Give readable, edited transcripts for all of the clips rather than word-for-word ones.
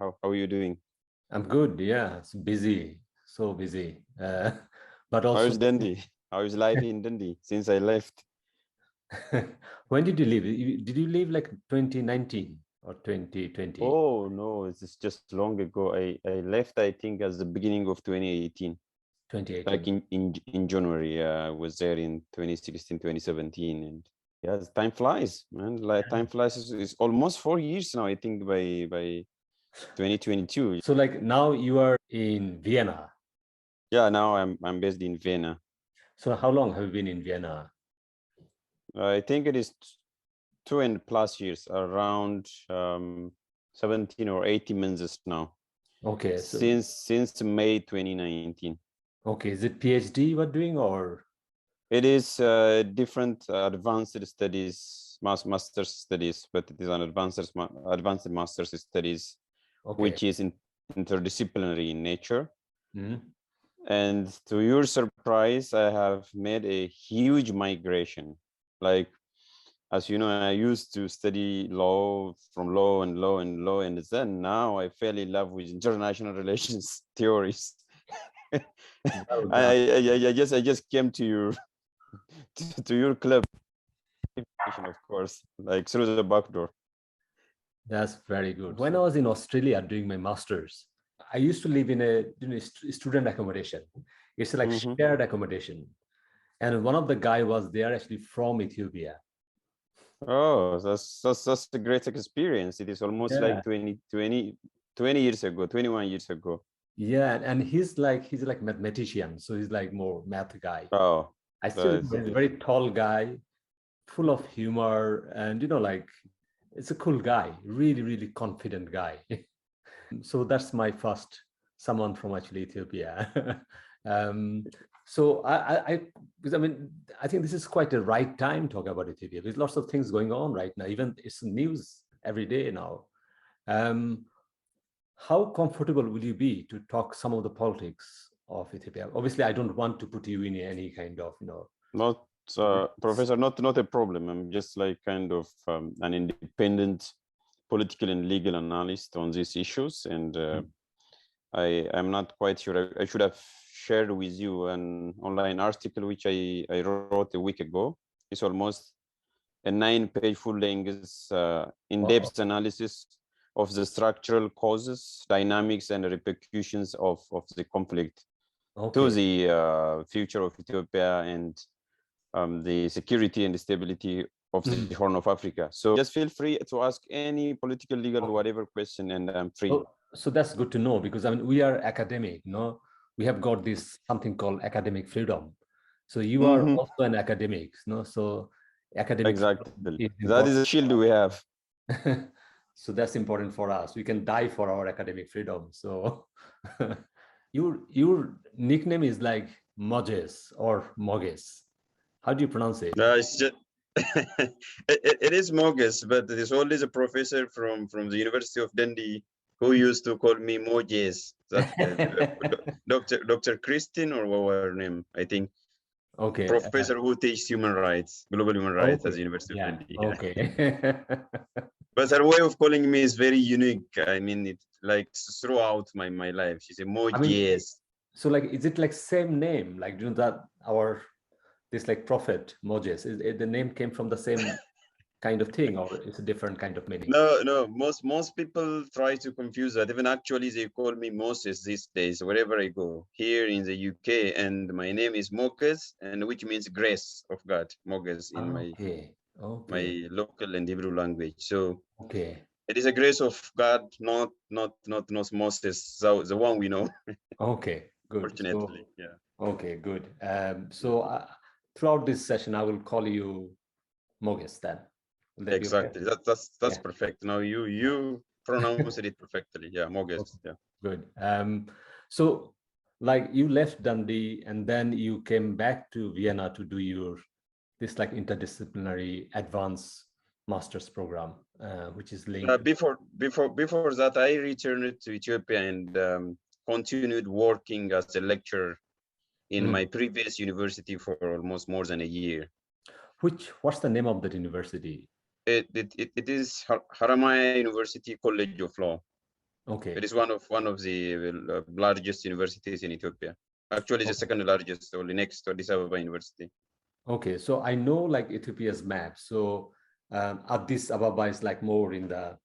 How are you doing? I'm good. Yeah, it's busy, so busy. But also, How's Dundee? How is life in Dundee since I left? when did you leave? Did you leave like 2019 or 2020? Oh no, it's just long ago. I left, I think, at the beginning of 2018, 2018. like in January. I was there in 2016, 2017, and yeah, time flies, man. Like time flies. It's almost 4 years now. I think by 2022. So like now you are in Vienna. Yeah, now I'm based in Vienna. So how long have you been in Vienna? I think it is 2+ years, around 17 or 18 months now. Okay, so Since May 2019. okay, is it PhD you are doing or? It is different advanced studies, master's studies, but it is an advanced master's studies, Okay. which is interdisciplinary in nature. Mm-hmm. And to your surprise, I have made a huge migration. Like, as you know, I used to study law, from law, and then now I fell in love with international relations theories. Well done. I just came to your club, of course, like through the back door. That's very good. When I was in Australia doing my master's, I used to live in a student accommodation. It's like shared accommodation. And one of the guy was there actually from Ethiopia. Oh, that's a great experience. It is almost like 20 years ago, 21 years ago. Yeah, and he's like mathematician, so he's like more math guy. Oh, I still he's a very tall guy, full of humor, and like it's a cool guy, really confident guy. So that's my first someone from actually Ethiopia. So because I think this is quite the right time to talk about Ethiopia. There's lots of things going on right now. Even it's news every day now. How comfortable will you be to talk some of the politics of Ethiopia? Obviously, I don't want to put you in any kind of, Not, Professor, not a problem. I'm just like kind of an independent political and legal analyst on these issues. And I'm not quite sure. I should have shared with you an online article, which I wrote a week ago. It's almost a 9-page full-length in-depth analysis of the structural causes, dynamics, and repercussions of the conflict to the future of Ethiopia and the security and stability of the Horn of Africa. So just feel free to ask any political, legal, whatever question, and I'm free. So that's good to know, because we are academic, we have got this something called academic freedom. So you are also an academic, so academic. Exactly. That is a shield we have. So that's important for us. We can die for our academic freedom. So your nickname is like Moges or Moges. How do you pronounce it? It's just it is Moges, but there's always a professor from the University of Dundee who used to call me Moges. That's Dr. Christine, or what was her name, I think. Okay. Professor who teaches human rights, global human rights at the University of Dundee. Okay. But her way of calling me is very unique. I mean, it like throughout my life. She's a Moges. So like, is it like same name? Like, that this like prophet Moges, the name came from the same kind of thing, or it's a different kind of meaning? No. Most people try to confuse that. Even actually, they call me Moses these days wherever I go. Here in the UK, and my name is Moges, and which means grace of God. Moges in my local and Hebrew language. So it is a grace of God, not Moses, the one we know. Okay, good. Fortunately, yeah. Okay, good. So throughout this session, I will call you Moges then. Exactly. That's perfect. Now you pronounced it perfectly. Yeah, Moges. Yeah. Good. So like you left Dundee and then you came back to Vienna to do this like interdisciplinary advanced master's program, which is linked. Before that, I returned to Ethiopia and continued working as a lecturer in my previous university for almost more than a year. What's the name of that university? It is Haramaya University College of Law. Okay. It is one of the largest universities in Ethiopia. Actually, the second largest, only next to Addis Ababa University. Okay, so I know like Ethiopia's map. So Addis Ababa is like more in the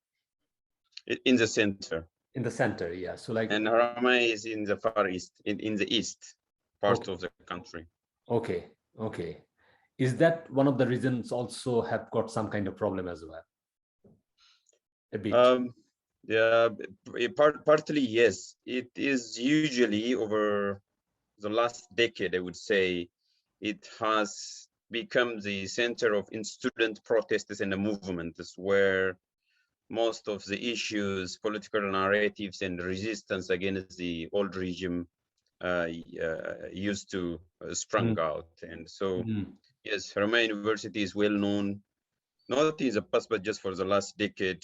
Center. In the center, yeah. So like, And Haramaya is in the far east, in the east part okay, of the country. okay, okay. Is that one of the reasons also have got some kind of problem as well? A bit. Yeah, partly yes. It is usually over the last decade, I would say, it has become the center of student protests and the movements where most of the issues, political narratives, and resistance against the old regime used to sprung out. And so, yes, Haramaya University is well known, not in the past, but just for the last decade,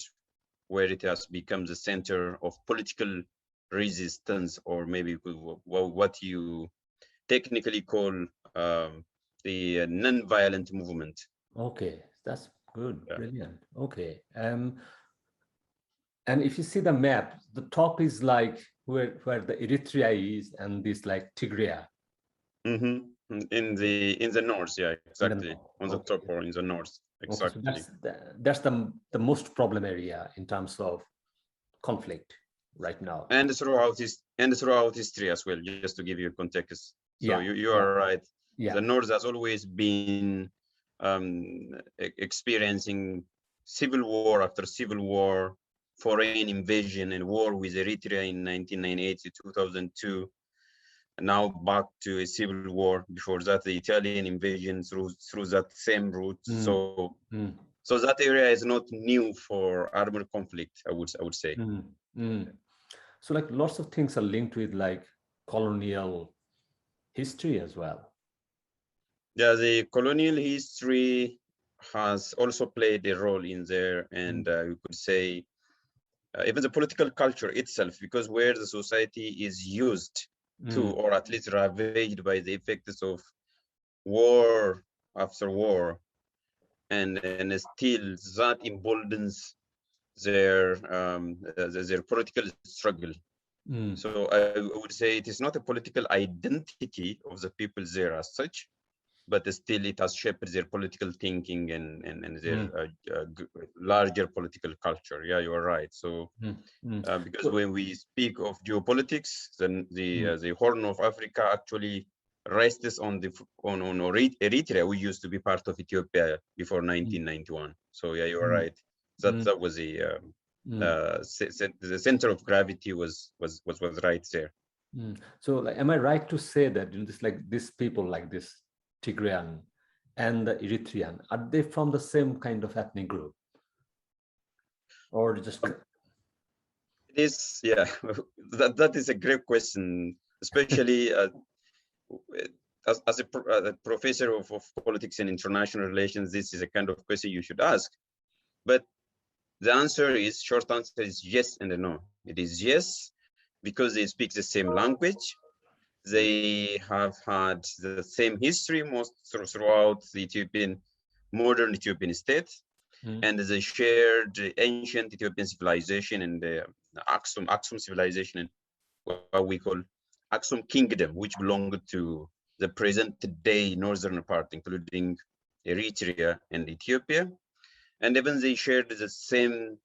where it has become the center of political resistance, or maybe what you technically call the non-violent movement. Okay, that's good, yeah. Brilliant. Okay. And if you see the map, the top is like where the Eritrea is, and this like Tigray. Mm-hmm. In the north, yeah, exactly. On the top or in the north, exactly. Okay, so that's the most problem area in terms of conflict right now. And throughout history as well, just to give you context. So you are right. Yeah. The north has always been experiencing civil war after civil war, foreign invasion, and war with Eritrea in 1998 to 2002. And now back to a civil war. Before that, the Italian invasion through that same route. So that area is not new for armed conflict, I would say. So like lots of things are linked with like colonial history as well. Yeah, the colonial history has also played a role in there, and you could say even the political culture itself, because where the society is used to, or at least ravaged by the effects of war after war, and still that emboldens their political struggle. So I would say it is not a political identity of the people there as such, but still it has shaped their political thinking and their larger political culture. Yeah, you are right. So because when we speak of geopolitics, then the Horn of Africa actually rests on Eritrea, who used to be part of Ethiopia before 1991. So yeah, you are right. That was the center of gravity was right there. So like, am I right to say that this like these people like this Tigrayan and the Eritrean, are they from the same kind of ethnic group, or just? It is, yeah. that is a great question, especially as a professor of politics and international relations. This is a kind of question you should ask, but the short answer is yes and no. It is yes, because they speak the same language. They have had the same history throughout the modern Ethiopian state, and they shared ancient Ethiopian civilization and the Aksum civilization, and what we call Aksum Kingdom, which belonged to the present-day northern part, including Eritrea and Ethiopia. And even they shared the same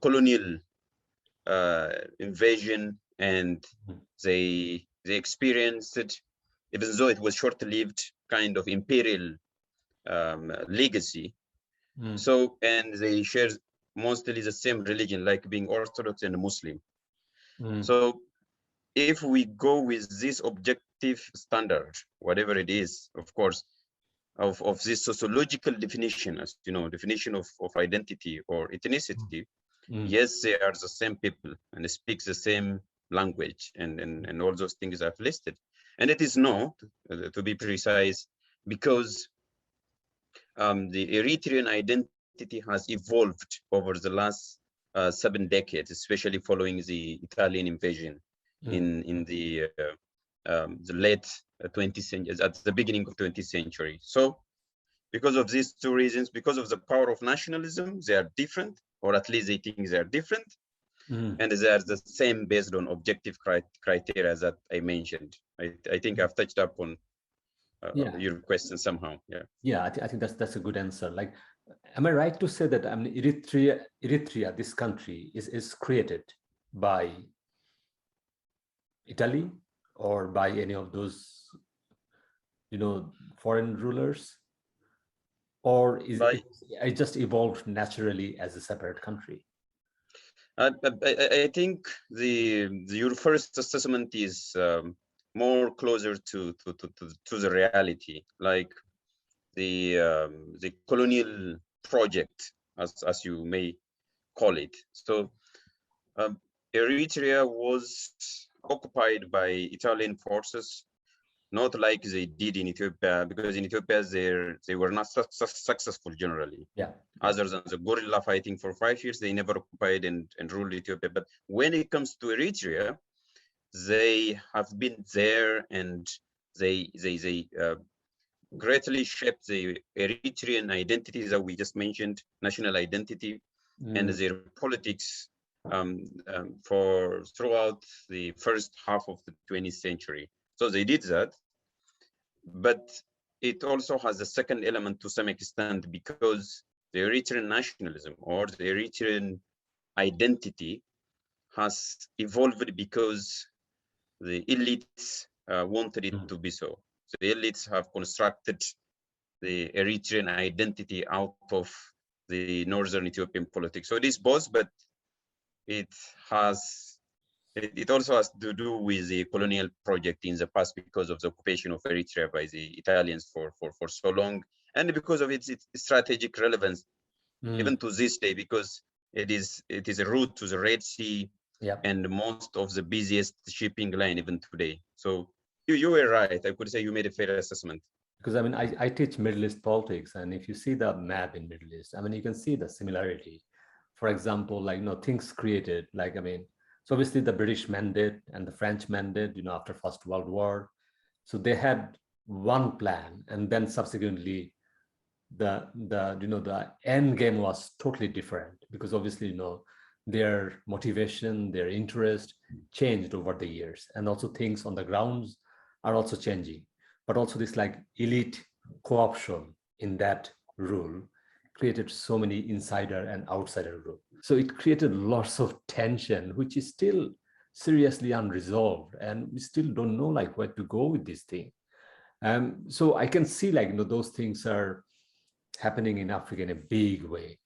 colonial invasion, and they experienced it, even though it was short-lived, kind of imperial legacy. So, and they share mostly the same religion, like being Orthodox and Muslim. So if we go with this objective standard, whatever it is, of course, of this sociological definition, as you know, definition of identity or ethnicity, yes, they are the same people and they speak the same language and all those things I've listed. And it is not, to be precise, because the Eritrean identity has evolved over the last 7 decades, especially following the Italian invasion in the late 20th century, at the beginning of 20th century. So because of these two reasons, because of the power of nationalism, they are different, or at least they think they are different. And they are the same based on objective criteria that I mentioned. I think I've touched up on your question somehow. Yeah, I think that's a good answer. Like, am I right to say that Eritrea, this country is created by Italy or by any of those, foreign rulers, or it just evolved naturally as a separate country? I think your first assessment is more closer to the reality, like the colonial project, as you may call it. So Eritrea was occupied by Italian forces, not like they did in Ethiopia, because in Ethiopia they were not successful generally. Yeah. Other than the guerrilla fighting for 5 years, they never occupied and ruled Ethiopia. But when it comes to Eritrea, they have been there, and they greatly shaped the Eritrean identity that we just mentioned, national identity, and their politics for throughout the first half of the 20th century. So they did that, but it also has a second element to some extent, because the Eritrean nationalism or the Eritrean identity has evolved because the elites wanted it to be so. So the elites have constructed the Eritrean identity out of the northern Ethiopian politics. So it is both, but it also has to do with the colonial project in the past, because of the occupation of Eritrea by the Italians for so long, and because of its strategic relevance even to this day, because it is a route to the Red Sea, and most of the busiest shipping line even today. So you were right. I could say you made a fair assessment. Because I mean, I teach Middle East politics, and if you see the map in Middle East, I mean, you can see the similarity. For example, like, things created, like, I mean, so obviously the British mandate and the French mandate, after First World War. So they had one plan, and then subsequently the end game was totally different, because obviously, their motivation, their interest changed over the years, and also things on the grounds are also changing. But also this like elite co-option in that rule created so many insider and outsider rule. So it created lots of tension, which is still seriously unresolved, and we still don't know like where to go with this thing. So I can see like those things are happening in Africa in a big way.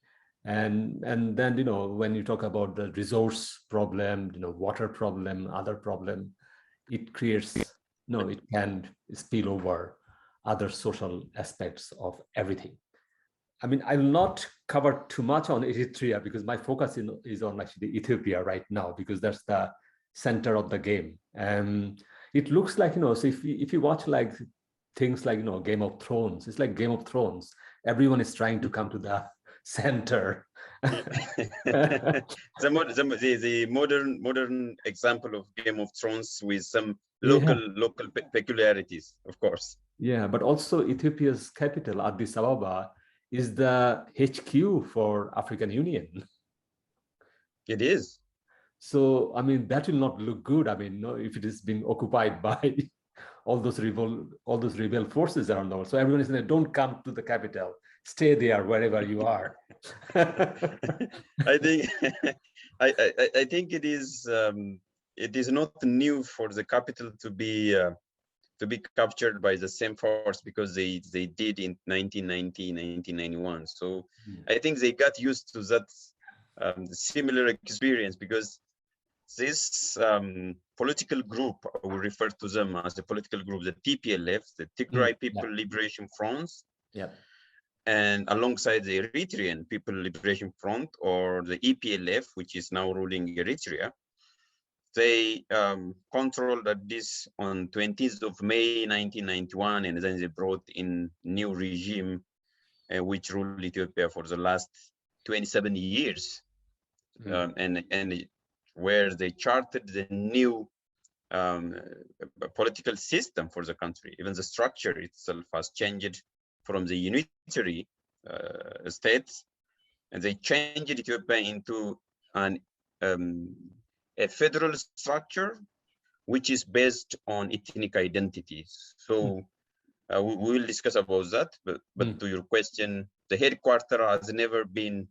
And then when you talk about the resource problem, water problem, other problem, it creates it can spill over other social aspects of everything. I mean, I will not cover too much on Eritrea, because my focus is on actually Ethiopia right now, because that's the center of the game. And it looks like, so if you watch like things like, Game of Thrones, it's like Game of Thrones. Everyone is trying to come to the center. the modern example of Game of Thrones with some local peculiarities, of course. Yeah, but also Ethiopia's capital, Addis Ababa, is the HQ for African Union. It is. So, I mean, that will not look good. I mean, if it is being occupied by all those rebel forces around the world. So everyone is saying, don't come to the capital, stay there wherever you are. I think I think it is not new for the capital to be captured by the same force, because they did in 1990, 1991. So I think they got used to that similar experience, because this political group, I will refer to them as the political group, the TPLF, the Tigray People Liberation Front, and alongside the Eritrean People Liberation Front, or the EPLF, which is now ruling Eritrea, they controlled this on 20th of May 1991, and then they brought in new regime which ruled Ethiopia for the last 27 years, and where they charted the new political system for the country. Even the structure itself has changed from the unitary state, and they changed Ethiopia into an a federal structure which is based on ethnic identities. So we will discuss about that, but to your question, the headquarter has never been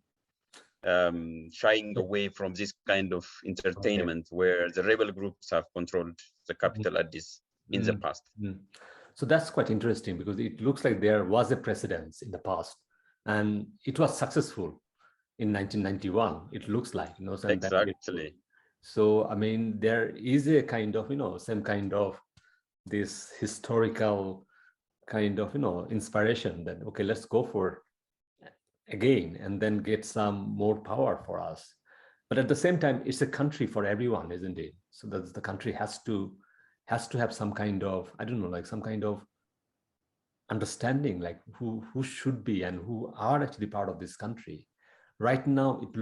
shying away from this kind of entertainment where the rebel groups have controlled the capital Addis in the past. So that's quite interesting, because it looks like there was a precedence in the past and it was successful in 1991. It looks like, you know, exactly. So, I mean, there is a kind of, you know, some kind of this historical kind of, you know, inspiration that, okay, let's go for again and then get some more power for us. But at the same time, it's a country for everyone, isn't it? So that the country has to have some kind of, I don't know, like some kind of understanding, like who should be and who are actually part of this country. Right now, it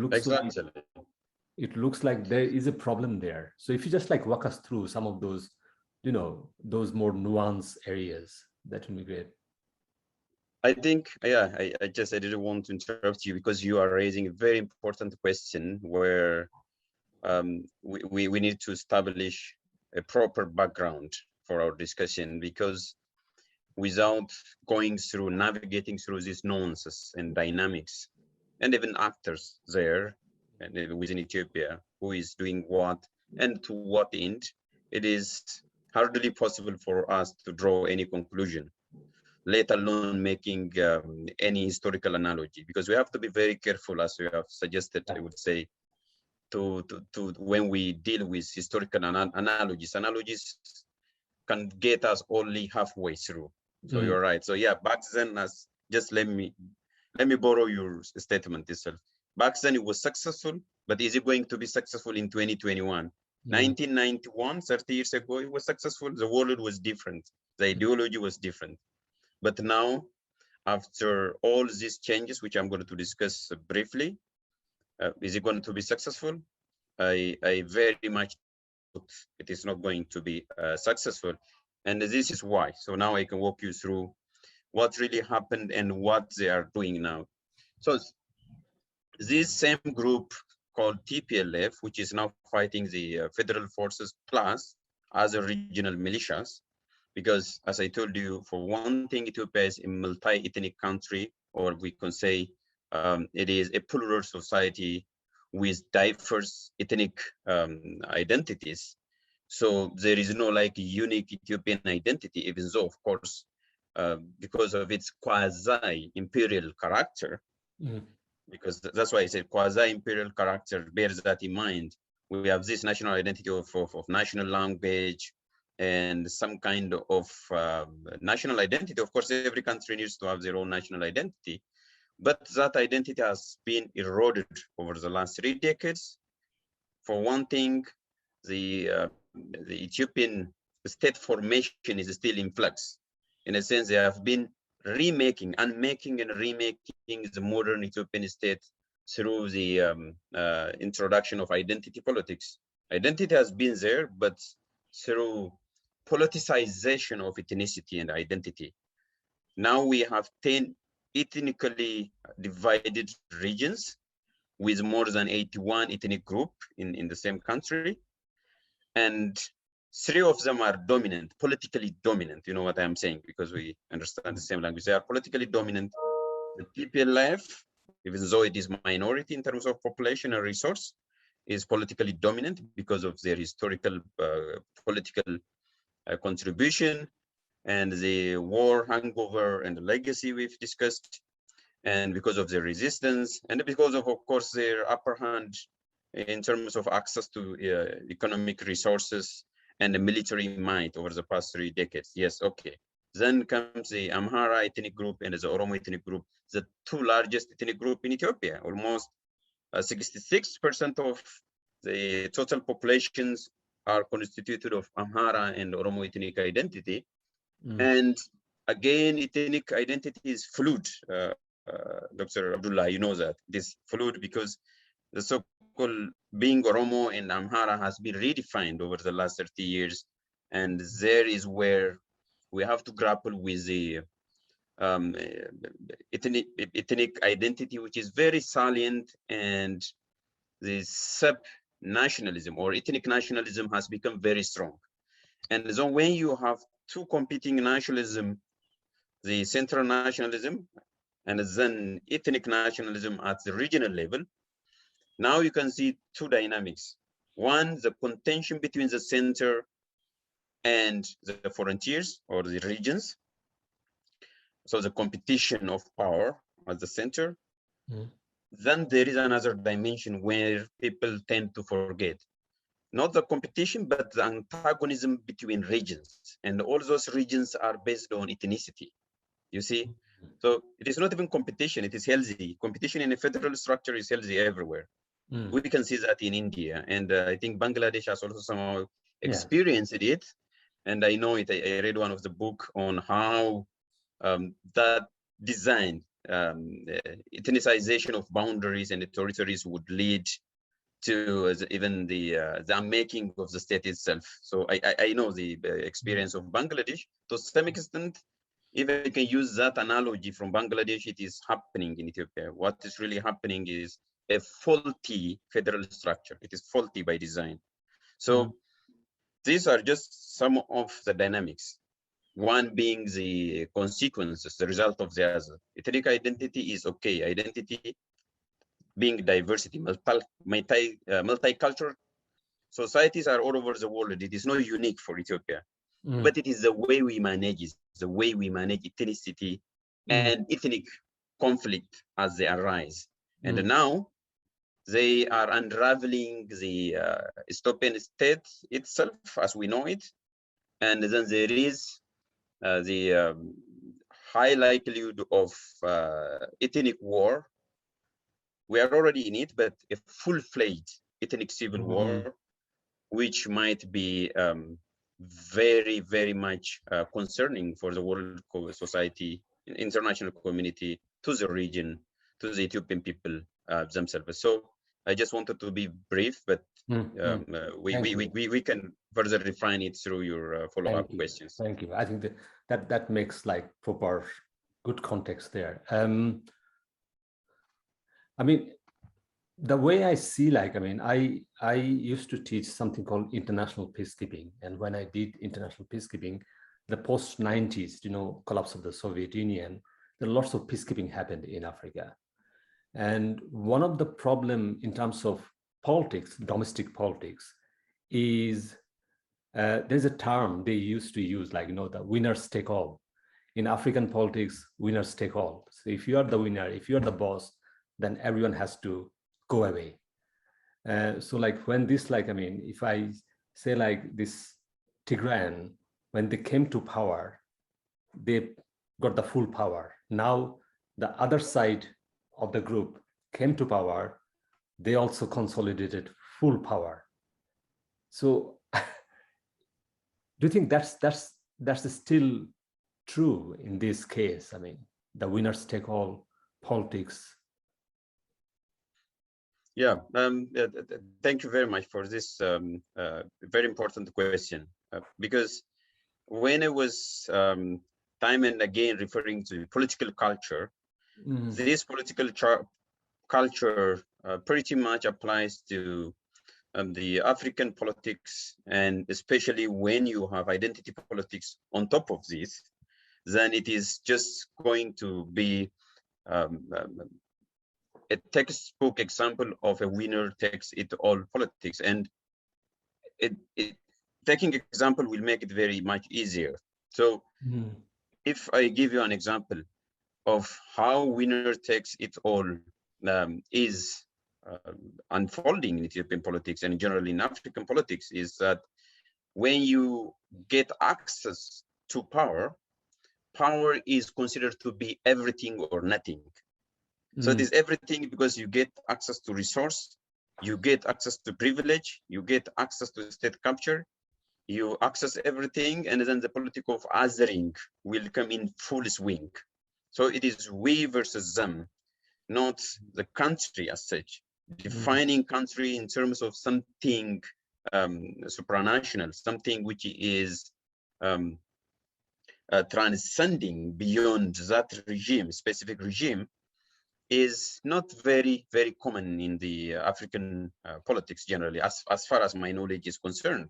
looks like there is a problem there. So if you just like walk us through some of those, you know, those more nuanced areas, that would be great. I think, yeah, I didn't want to interrupt you because you are raising a very important question where we need to establish a proper background for our discussion, because without navigating through these nuances and dynamics and even actors there and within Ethiopia, who is doing what and to what end, it is hardly possible for us to draw any conclusion, let alone making any historical analogy, because we have to be very careful, as you have suggested, I would say, to when we deal with historical analogies. Analogies can get us only halfway through. So you're right. So yeah, back then, as just let me borrow your statement itself. Back then it was successful, but is it going to be successful in 2021? 1991, 30 years ago, it was successful. The world was different. The ideology was different. But now, after all these changes, which I'm going to discuss briefly, is it going to be successful? I very much doubt it is not going to be successful. And this is why. So now I can walk you through what really happened and what they are doing now. So this same group called TPLF, which is now fighting the federal forces plus other regional militias, because as I told you, for one thing, Ethiopia is a multi-ethnic country, or we can say it is a plural society with diverse ethnic identities. So there is no like unique Ethiopian identity, even though, of course, because of its quasi-imperial character, because that's why I said quasi-imperial character bears that in mind. We have this national identity of national language and some kind of national identity. Of course, every country needs to have their own national identity, but that identity has been eroded over the last 3 decades. For one thing, the Ethiopian state formation is still in flux. In a sense, they have been unmaking and remaking the modern Ethiopian state through the introduction of identity politics. Identity has been there, but through politicization of ethnicity and identity. Now we have 10 ethnically divided regions with more than 81 ethnic groups in the same country. And 3 of them are dominant, politically dominant. You know what I'm saying, because we understand the same language. They are politically dominant. The TPLF, even though it is minority in terms of population and resource, is politically dominant because of their historical political contribution and the war hangover and the legacy we've discussed, and because of their resistance, and because of course, their upper hand in terms of access to economic resources and the military might over the past 3 decades. Yes, okay. Then comes the Amhara ethnic group and the Oromo ethnic group, the 2 largest ethnic group in Ethiopia. Almost 66% of the total populations are constituted of Amhara and Oromo ethnic identity. And again, ethnic identity is fluid. Dr. Abdullah, you know that. It is fluid because the so-called being Oromo and Amhara has been redefined over the last 30 years. And there is where we have to grapple with the ethnic identity, which is very salient, and the nationalism or ethnic nationalism has become very strong. And so when you have two competing nationalism, the central nationalism and then ethnic nationalism at the regional level, now you can see two dynamics. One, the contention between the center and the frontiers or the regions. So the competition of power at the center. Then there is another dimension where people tend to forget. Not the competition, but the antagonism between regions. And all those regions are based on ethnicity, you see? So it is not even competition, it is healthy. Competition in a federal structure is healthy everywhere. We can see that in India. And I think Bangladesh has also somehow experienced it. And I know it, I read one of the book on how that design, ethnicization of boundaries and the territories would lead to even the unmaking of the state itself. So I know the experience of Bangladesh. To some extent, if I can use that analogy from Bangladesh, it is happening in Ethiopia. What is really happening is a faulty federal structure. It is faulty by design. So these are just some of the dynamics. One being the consequences, the result of the other. Ethnic identity is okay. Identity being diversity, multicultural societies are all over the world. It is not unique for Ethiopia, but it is the way we manage it, the way we manage ethnicity and ethnic conflict as they arise. And now they are unraveling the Ethiopian state itself as we know it. And then there is the high likelihood of ethnic war. We are already in it, but a full-fledged ethnic civil war, which might be very, very much concerning for the world society, international community, to the region, to the Ethiopian people themselves. So I just wanted to be brief, but we can further refine it through your follow-up questions. Thank you. I think that makes like proper good context there. I mean, the way I see, like, I mean, I used to teach something called international peacekeeping. And when I did international peacekeeping, the post-90s, you know, collapse of the Soviet Union, there lots of peacekeeping happened in Africa. And one of the problem in terms of politics, domestic politics, is there's a term they used to use, like, you know, the winners take all. In African politics, winners take all. So if you are the winner, if you're the boss, then everyone has to go away. So like when this, like, I mean, if I say like this Tigrayan, when they came to power, they got the full power. Now the other side of the group came to power, they also consolidated full power. So do you think that's still true in this case? I mean, the winners take all politics. Yeah, thank you very much for this very important question, because when I was time and again referring to political culture, this political culture pretty much applies to the African politics, and especially when you have identity politics on top of this, then it is just going to be a textbook example of a winner takes it all politics. And taking example will make it very much easier. So if I give you an example of how winner takes it all is unfolding in Ethiopian politics and generally in African politics, is that when you get access to power, power is considered to be everything or nothing. So it is everything because you get access to resource, you get access to privilege, you get access to state capture, you access everything, and then the politics of othering will come in full swing. So it is we versus them, not the country as such. Defining country in terms of something supranational, something which is transcending beyond that regime, specific regime, is not very common in the African politics generally, as far as my knowledge is concerned.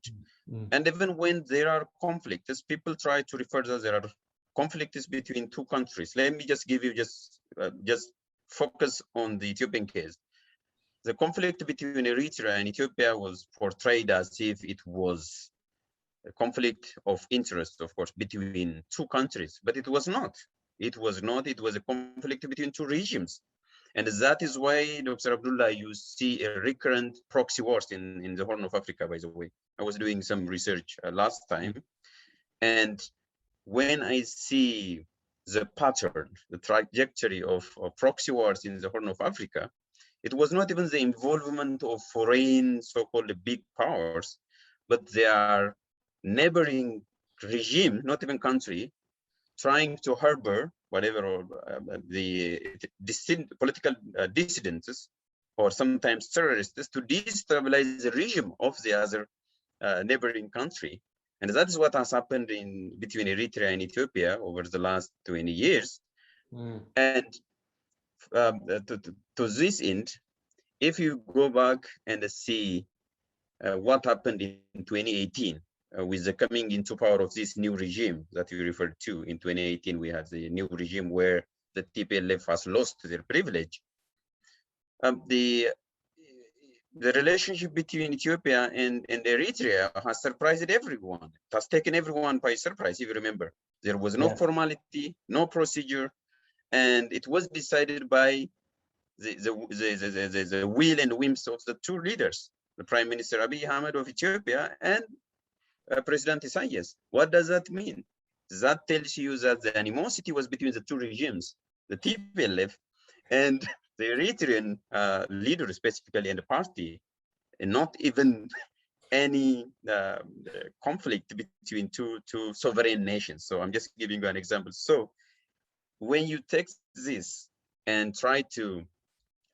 And even when there are conflicts, people try to refer that there are conflicts between two countries. Let me just give you just focus on the Ethiopian case. The conflict between Eritrea and Ethiopia was portrayed as if it was a conflict of interest, of course, between two countries, but it was not. It was not. It was a conflict between two regimes. And that is why, Dr. Abdullah, you see a recurrent proxy wars in the Horn of Africa, by the way. I was doing some research last time. And when I see the pattern, the trajectory of proxy wars in the Horn of Africa, it was not even the involvement of foreign so-called big powers, but they are neighboring regime, not even country, trying to harbor whatever the political dissidents or sometimes terrorists to destabilize the regime of the other neighboring country. And that is what has happened between Eritrea and Ethiopia over the last 20 years. And to this end, if you go back and see what happened in 2018, with the coming into power of this new regime that you referred to. In 2018, we had the new regime where the TPLF has lost their privilege. The relationship between Ethiopia and Eritrea has surprised everyone. It has taken everyone by surprise, if you remember. There was no formality, no procedure, and it was decided by the will and whims of the two leaders, the Prime Minister Abiy Ahmed of Ethiopia and President Isaias. What does that mean? That tells you that the animosity was between the two regimes, the TPLF and the Eritrean leader specifically and the party, and not even any conflict between two sovereign nations. So I'm just giving you an example. So when you take this and try to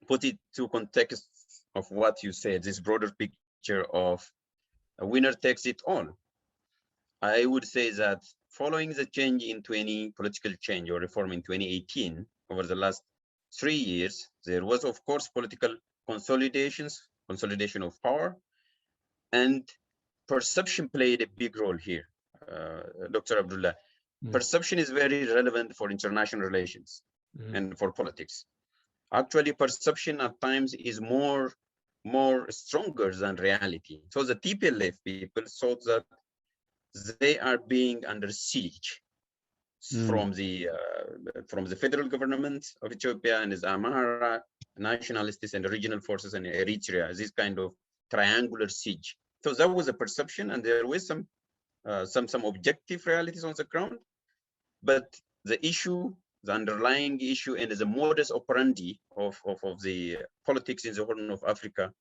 put it to context of what you said, this broader picture of a winner takes it all, I would say that following the change in political change or reform in 2018, over the last 3 years, there was, of course, political consolidation of power, and perception played a big role here, Dr. Abdullah. Perception is very relevant for international relations and for politics. Actually, perception at times is more stronger than reality. So the TPLF people thought that they are being under siege from the federal government of Ethiopia and the Amhara nationalists and the regional forces in Eritrea, this kind of triangular siege. So that was a perception, and there was some objective realities on the ground. But the issue, the underlying issue, and the modus operandi of the politics in the Horn of Africa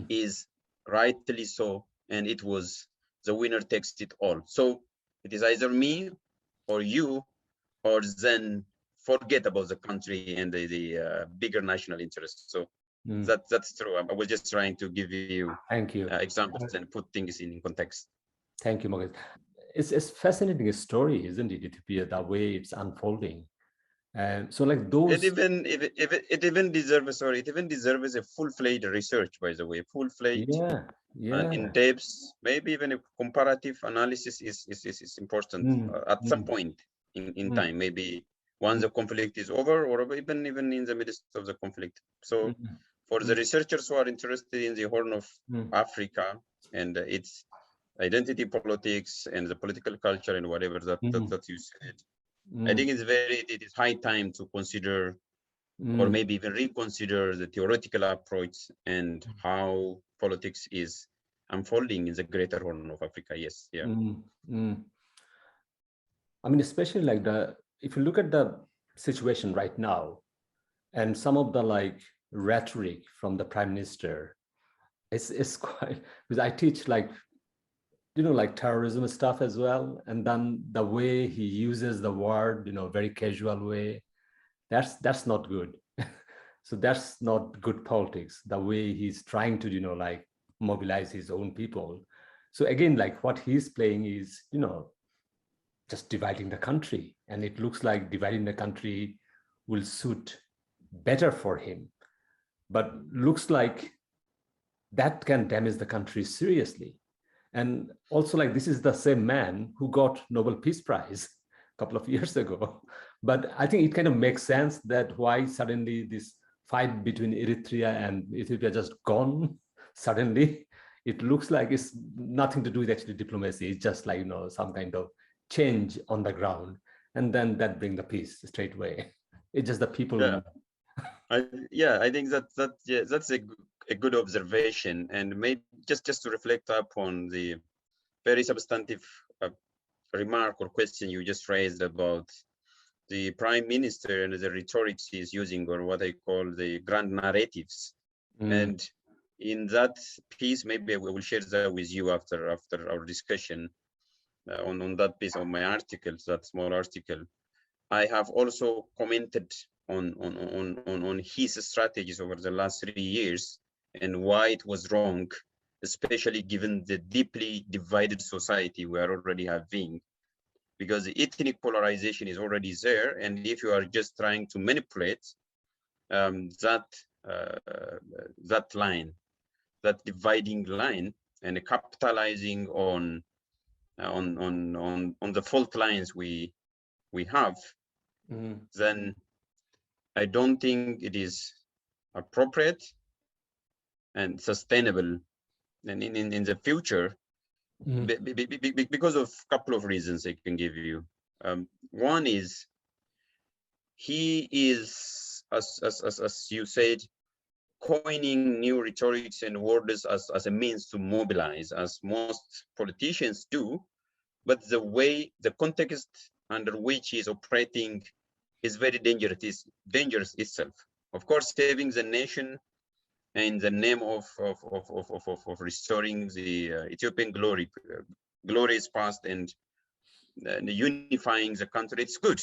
is rightly so, and it was the winner takes it all. So it is either me or you, or then forget about the country and the bigger national interests. So that's true. I was just trying to give you examples and put things in context. Thank you, Moges. It's a fascinating story, isn't it, Ethiopia, the way it's unfolding. So like those... It even deserves a full-fledged research, by the way, full-fledged in depth, maybe even a comparative analysis is important at some point in time, maybe once the conflict is over, or even in the midst of the conflict. So for the researchers who are interested in the Horn of Africa and its identity politics and the political culture and whatever that you said, I think it is high time to consider or maybe even reconsider the theoretical approach and how politics is unfolding in the greater Horn of Africa. Yes, yeah. I mean, especially like if you look at the situation right now and some of the like rhetoric from the Prime Minister, it's quite, because I teach like, you know, like terrorism stuff as well. And then the way he uses the word, you know, very casual way, that's not good. So that's not good politics, the way he's trying to, you know, like mobilize his own people. So again, like what he's playing is, you know, just dividing the country. And it looks like dividing the country will suit better for him. But looks like that can damage the country seriously. And also, like, this is the same man who got Nobel Peace Prize a couple of years ago. But I think it kind of makes sense that why suddenly this fight between Eritrea and Ethiopia just gone suddenly. It looks like it's nothing to do with actually diplomacy. It's just like, some kind of change on the ground. And then that bring the peace straight away. It's just the people. Yeah, I think that's a good observation. And maybe just to reflect upon the very substantive remark or question you just raised about the prime minister and the rhetorics he's using, or what I call the grand narratives. And in that piece, maybe I will share that with you after our discussion on that piece of my article, that small article. I have also commented on his strategies over the last 3 years and why it was wrong, especially given the deeply divided society we are already having, because the ethnic polarization is already there. And if you are just trying to manipulate that line, that dividing line, and capitalizing on the fault lines we have, then I don't think it is appropriate and sustainable and in the future, because of a couple of reasons I can give you. One is, he is, as you said, coining new rhetorics and words as a means to mobilize, as most politicians do. But the context under which he is operating is very dangerous itself. Of course, saving the nation in the name of restoring the Ethiopian glorious past and unifying the country, it's good.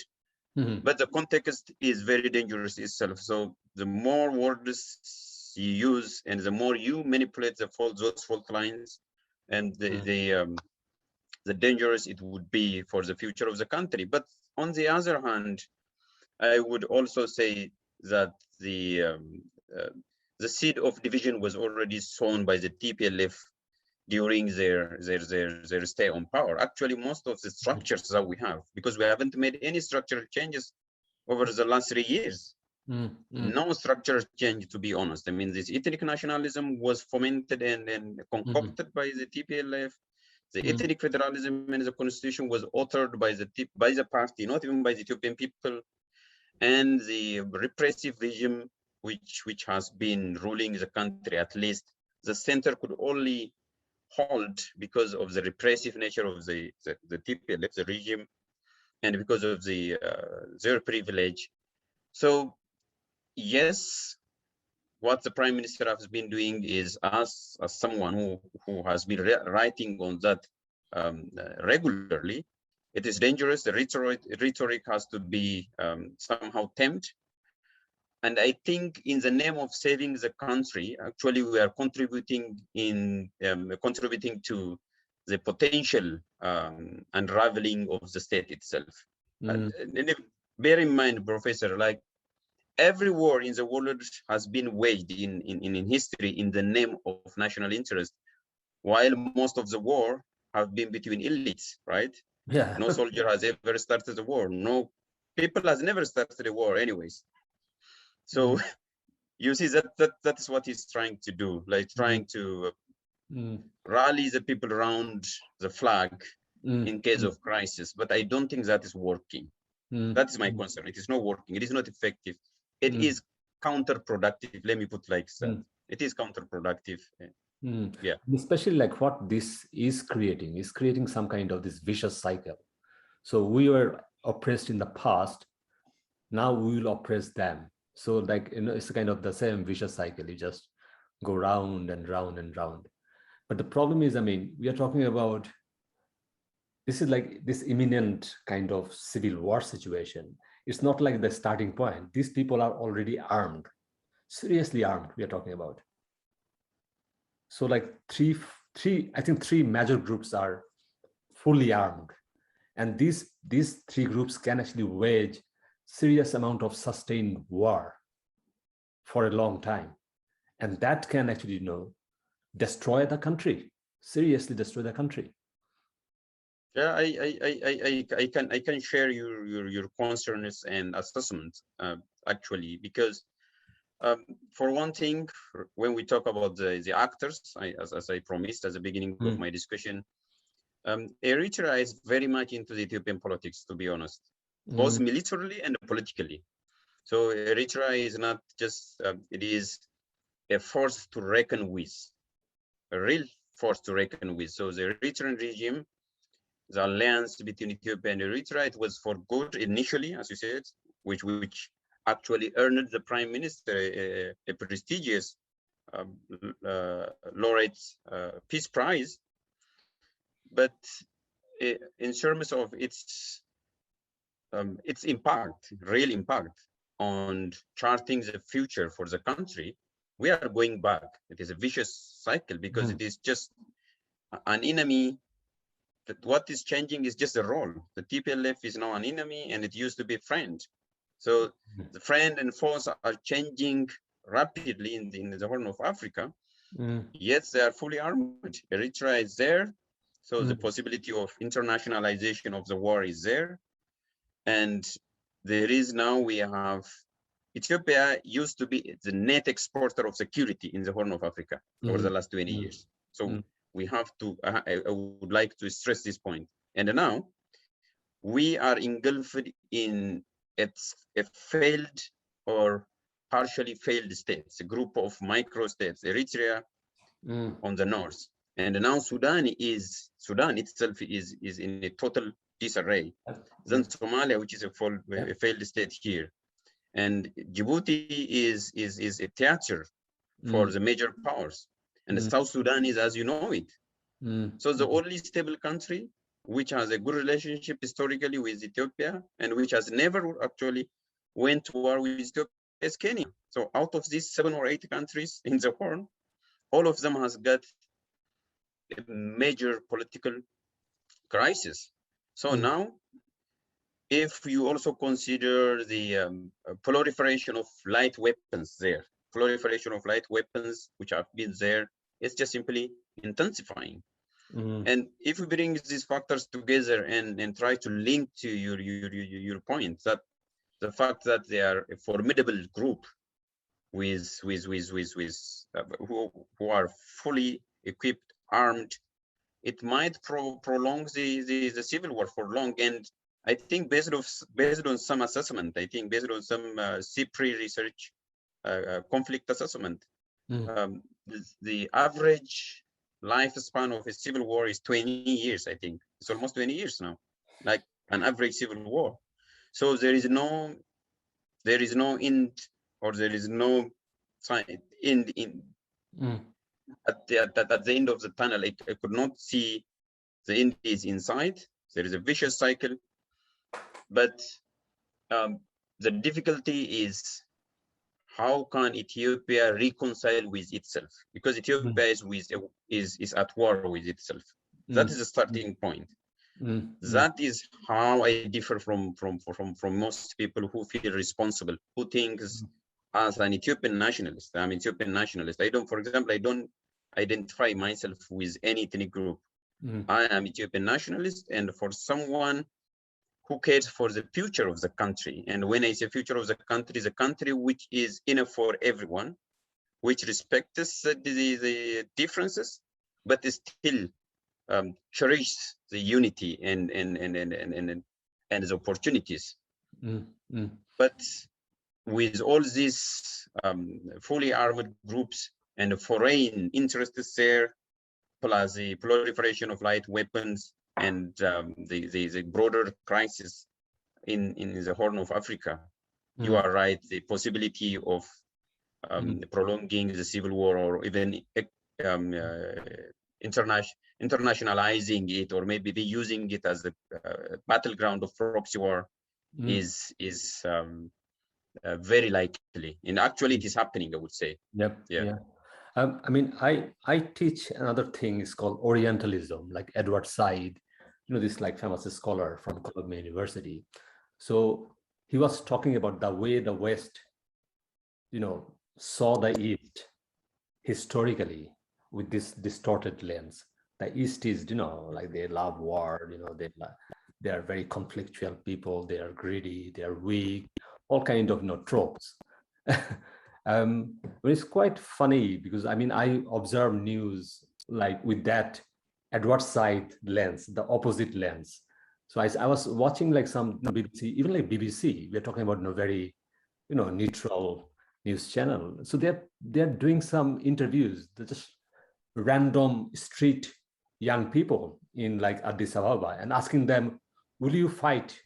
But the context is very dangerous itself. So the more words you use and the more you manipulate those fault lines, and the dangerous it would be for the future of the country. But on the other hand, I would also say that the seed of division was already sown by the TPLF during their stay on power. Actually, most of the structures that we have, because we haven't made any structural changes over the last 3 years. No structural change, to be honest. I mean, this ethnic nationalism was fomented and concocted by the TPLF. The ethnic federalism and the constitution was authored by the party, not even by the Ethiopian people. And the repressive regime, which has been ruling the country, at least the center could only hold because of the repressive nature of the TPLF, the regime, and because of their privilege. So yes, what the prime minister has been doing is, as someone who has been writing on that regularly, it is dangerous. The rhetoric has to be somehow tamed. And I think in the name of saving the country, actually we are contributing to the potential unraveling of the state itself. And bear in mind, Professor, like, every war in the world has been waged in history in the name of national interest, while most of the war have been between elites, right? Yeah. No soldier has ever started a war. No people has never started a war anyways. So you see that is what he's trying to do, like trying to rally the people around the flag in case of crisis. But I don't think that is working. That is my concern. It is not working. It is not effective. It is counterproductive. Let me put like that. It is counterproductive. Yeah. Especially like what this is creating some kind of this vicious cycle. So we were oppressed in the past. Now we will oppress them. So like, it's kind of the same vicious cycle. You just go round and round and round. But the problem is, I mean, we are talking about, this is like this imminent kind of civil war situation. It's not like the starting point. These people are already armed, seriously armed, we are talking about. So like I think three major groups are fully armed. And these three groups can actually wage serious amount of sustained war. for a long time. And that can actually, you know, destroy the country, seriously destroy the country. Yeah, I can share your concerns and assessment actually, because for one thing, when we talk about the actors, as I promised at the beginning of my discussion, Eritrea is very much into the Ethiopian politics, to be honest, both militarily and politically. So Eritrea is not just, it is a force to reckon with, a real force to reckon with. So the Eritrean regime, the alliance between Ethiopia and Eritrea, it was for good initially, as you said, which actually earned the prime minister a prestigious laureate peace prize. But in terms of its impact, real impact on charting the future for the country, we are going back. It is a vicious cycle, because it is just an enemy. That what is changing is just a role. The TPLF is now an enemy, and it used to be a friend. So the friend and foes are changing rapidly in the Horn of Africa. Yet they are fully armed. Eritrea is there. So the possibility of internationalization of the war is there. And there is now, we have, Ethiopia used to be the net exporter of security in the Horn of Africa over the last 20 years. So we have to, I would like to stress this point. And now we are engulfed in a failed or partially failed states, a group of micro states, Eritrea on the north. And now Sudan itself is in a total disarray. Then Somalia, which is a failed state here. And Djibouti is a theater for the major powers. And South Sudan is as you know it. So the only stable country which has a good relationship historically with Ethiopia and which has never actually went to war with Ethiopia is Kenya. So out of these 7 or 8 countries in the Horn, all of them has got a major political crisis. So now, if you also consider the proliferation of light weapons there, proliferation of light weapons which have been there, it's just simply intensifying. And if we bring these factors together and try to link to your point, that the fact that they are a formidable group with who are fully equipped, armed, it might prolong the civil war for long. And I think based on some assessment, I think based on some CPRI research, conflict assessment, the average lifespan of a civil war is 20 years, I think. It's almost 20 years now, like an average civil war. So there is no end, or there is no end at the end of the tunnel. I could not see the end is inside. There is a vicious cycle, but the difficulty is, how can Ethiopia reconcile with itself? Because Ethiopia is at war with itself. That is the starting point. That is how I differ from most people who feel responsible, who thinks as an Ethiopian nationalist. I'm Ethiopian nationalist. For example, I don't identify myself with any ethnic group. I am Ethiopian nationalist, and for someone who cares for the future of the country. And when I say future of the country which is enough for everyone, which respects the differences, but still cherishes the unity and the opportunities. But with all these fully armed groups and foreign interests there, plus the proliferation of light weapons, and the broader crisis in the Horn of Africa, you are right. The possibility of prolonging the civil war, or even internationalizing it, or maybe using it as a battleground of proxy war, is very likely. And actually, it is happening, I would say. I mean, I teach another thing is called Orientalism, like Edward Said, this like famous scholar from Columbia University. So he was talking about the way the West, saw the East historically with this distorted lens. The East is, like they love war, they are very conflictual people, they are greedy, they are weak, all kind of tropes. But it's quite funny because I observe news like with that adverse side lens, the opposite lens. So I was watching like some BBC, even like BBC, we're talking about very, neutral news channel. So they're doing some interviews. They're just random street young people in like Addis Ababa and asking them, will you fight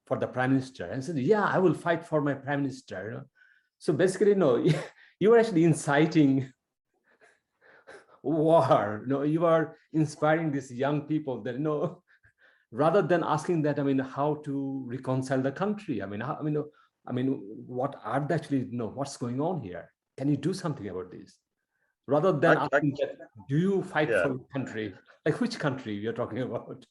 for the prime minister? And said, yeah, I will fight for my prime minister. So basically, no, you are actually inciting war. No, you are inspiring these young people that rather than asking that, how to reconcile the country. What are they actually, what's going on here? Can you do something about this? Rather than asking that, do you fight for your country? Like which country you're talking about?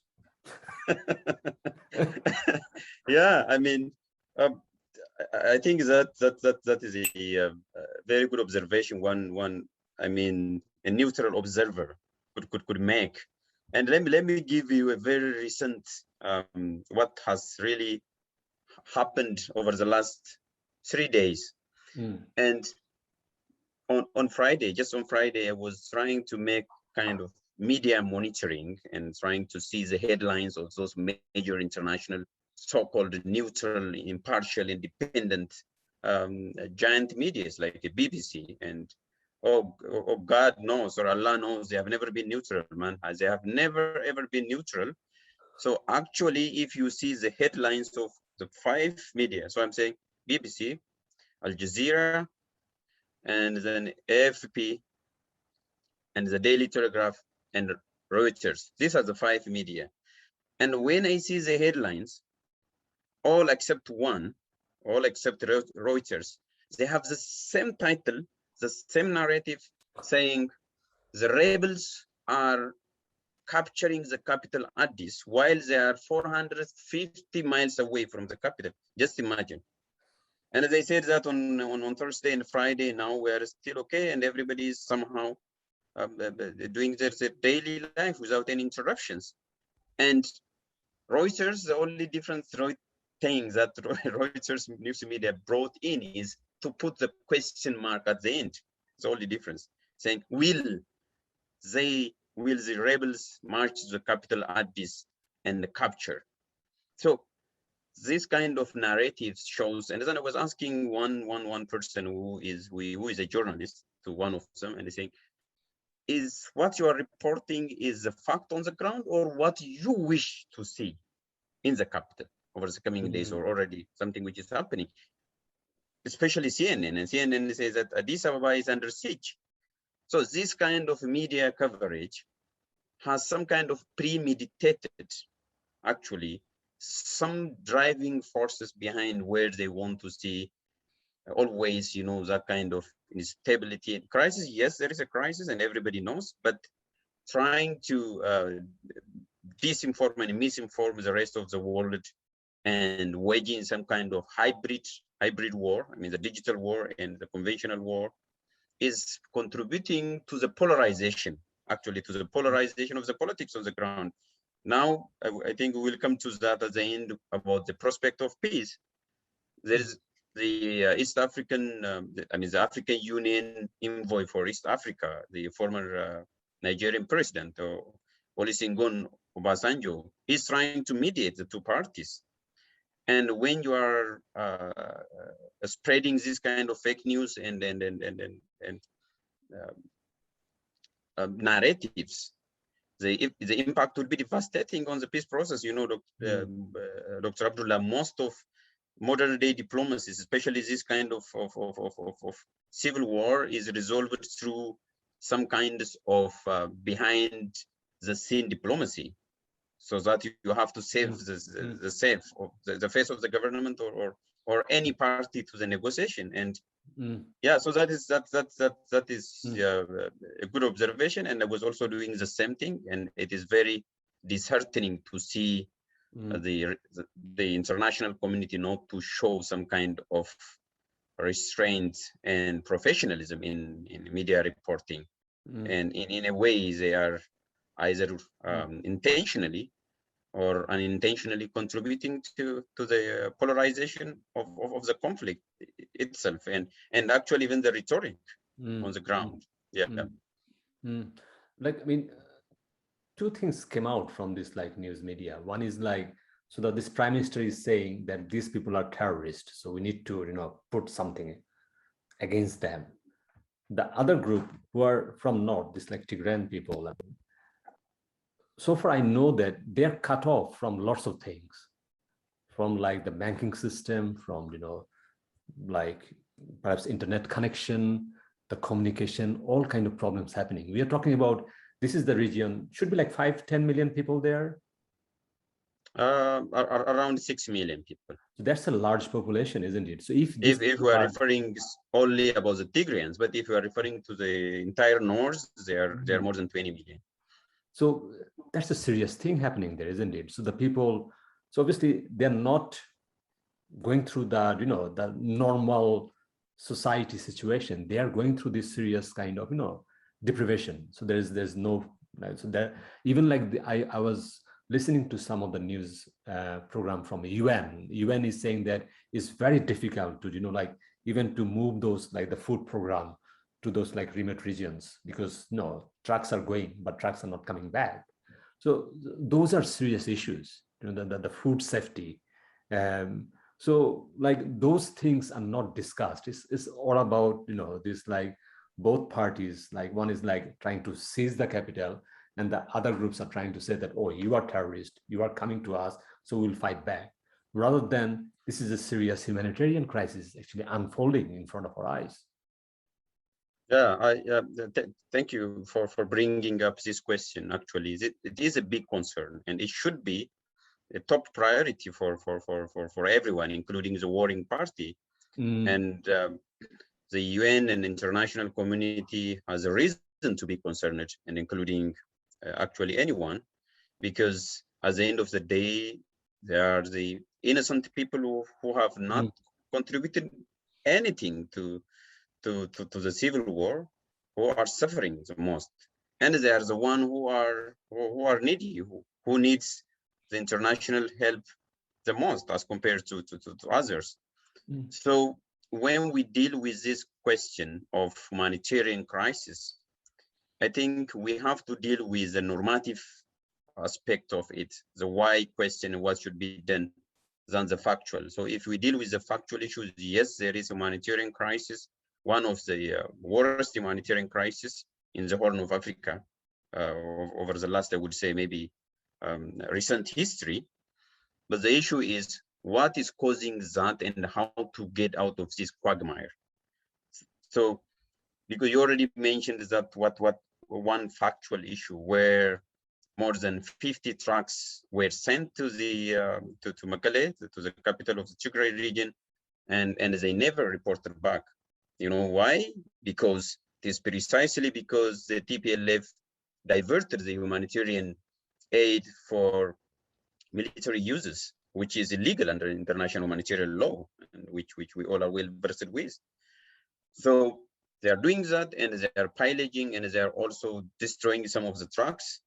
Yeah, I think that is a very good observation. A neutral observer could make. And let me give you a very recent what has really happened over the last 3 days. And on Friday, just on Friday, I was trying to make kind of media monitoring and trying to see the headlines of those major international so-called neutral, impartial, independent giant medias like the BBC. And oh, God knows, or Allah knows, they have never been neutral, man. They have never ever been neutral. So actually, if you see the headlines of the 5 media, so I'm saying BBC, Al Jazeera, and then AFP, and the Daily Telegraph, and Reuters. These are the 5 media. And when I see the headlines, all except one, all except Reuters, they have the same title, the same narrative, saying the rebels are capturing the capital Addis while they are 450 miles away from the capital. Just imagine. And they said that on Thursday and Friday. Now we are still okay, and everybody is somehow doing their daily life without any interruptions. And Reuters, the only different thing that Reuters news media brought in is to put the question mark at the end. It's the only difference, saying, will the rebels march to the capital Addis and capture? So this kind of narrative shows, and then I was asking one person who is a journalist, to one of them, and they saying, is what you are reporting is a fact on the ground or what you wish to see in the capital over the coming days, or already something which is happening? Especially CNN, and CNN says that Addis Ababa is under siege. So this kind of media coverage has some kind of premeditated, actually, some driving forces behind where they want to see always, that kind of instability and crisis. Yes, there is a crisis and everybody knows, but trying to disinform and misinform the rest of the world and waging some kind of hybrid war, the digital war and the conventional war, is contributing to the polarization, actually, to the polarization of the politics on the ground. Now, I think we will come to that at the end about the prospect of peace. There is the East African, the African Union envoy for East Africa, the former Nigerian president, Olusegun Obasanjo, is trying to mediate the 2 parties. And when you are spreading this kind of fake news and narratives, the impact will be devastating on the peace process. Dr. Abdullah, most of modern day diplomacies, especially this kind of civil war, is resolved through some kind of behind the scene diplomacy, so that you have to save the face of the government or any party to the negotiation. And yeah, so that is a good observation. And I was also doing the same thing, and it is very disheartening to see the international community not to show some kind of restraint and professionalism in media reporting. And in a way, they are either intentionally or unintentionally contributing to the polarization of the conflict itself, and actually even the rhetoric on the ground. Like, I mean, two things came out from this like news media. One is like, so that this prime minister is saying that these people are terrorists, so we need to, you know, put something against them. The other group who are from north, this like Tigrayan people, so far I know that they're cut off from lots of things, from like the banking system, from, you know, like perhaps internet connection, the communication, all kind of problems happening. We are talking about, this is the region, should be like 5-10 million people there. Around 6 million people. So that's a large population, isn't it? So if we are referring only about the Tigrayans, but if we are referring to the entire north, they are more than 20 million. So that's a serious thing happening there, isn't it? So the people, so obviously they're not going through the, you know, the normal society situation. They are going through this serious kind of, you know, deprivation. So there's no, so that even like I was listening to some of the news program from UN. UN is saying that it's very difficult to, you know, like even to move those, like the food program to those like remote regions, because no, trucks are going, but trucks are not coming back. So those are serious issues, you know, the food safety. So like those things are not discussed. It's all about, you know, this like both parties, like one is like trying to seize the capital, and the other groups are trying to say that, oh, you are terrorist, you are coming to us, so we'll fight back. Rather than this is a serious humanitarian crisis actually unfolding in front of our eyes. Yeah, thank you for bringing up this question. Actually, it is a big concern, and it should be a top priority for everyone, including the warring party. And the UN and international community has a reason to be concerned, and including actually anyone, because at the end of the day, there are the innocent people who have not contributed anything to the civil war, who are suffering the most, and they are the one who are needy, who needs the international help the most as compared to others. So when we deal with this question of humanitarian crisis, I think we have to deal with the normative aspect of it, the why question, what should be done, than the factual. So if we deal with the factual issues, yes, there is a humanitarian crisis, one of the worst humanitarian crises in the Horn of Africa over the last, I would say, maybe recent history. But the issue is what is causing that and how to get out of this quagmire. So, because you already mentioned that what one factual issue where more than 50 trucks were sent to the to Mekelle, to the capital of the Tigray region, and they never reported back. You know why? Because it is precisely because the TPLF diverted the humanitarian aid for military uses, which is illegal under international humanitarian law, and which we all are well versed with. So they are doing that, and they are pillaging, and they are also destroying some of the trucks.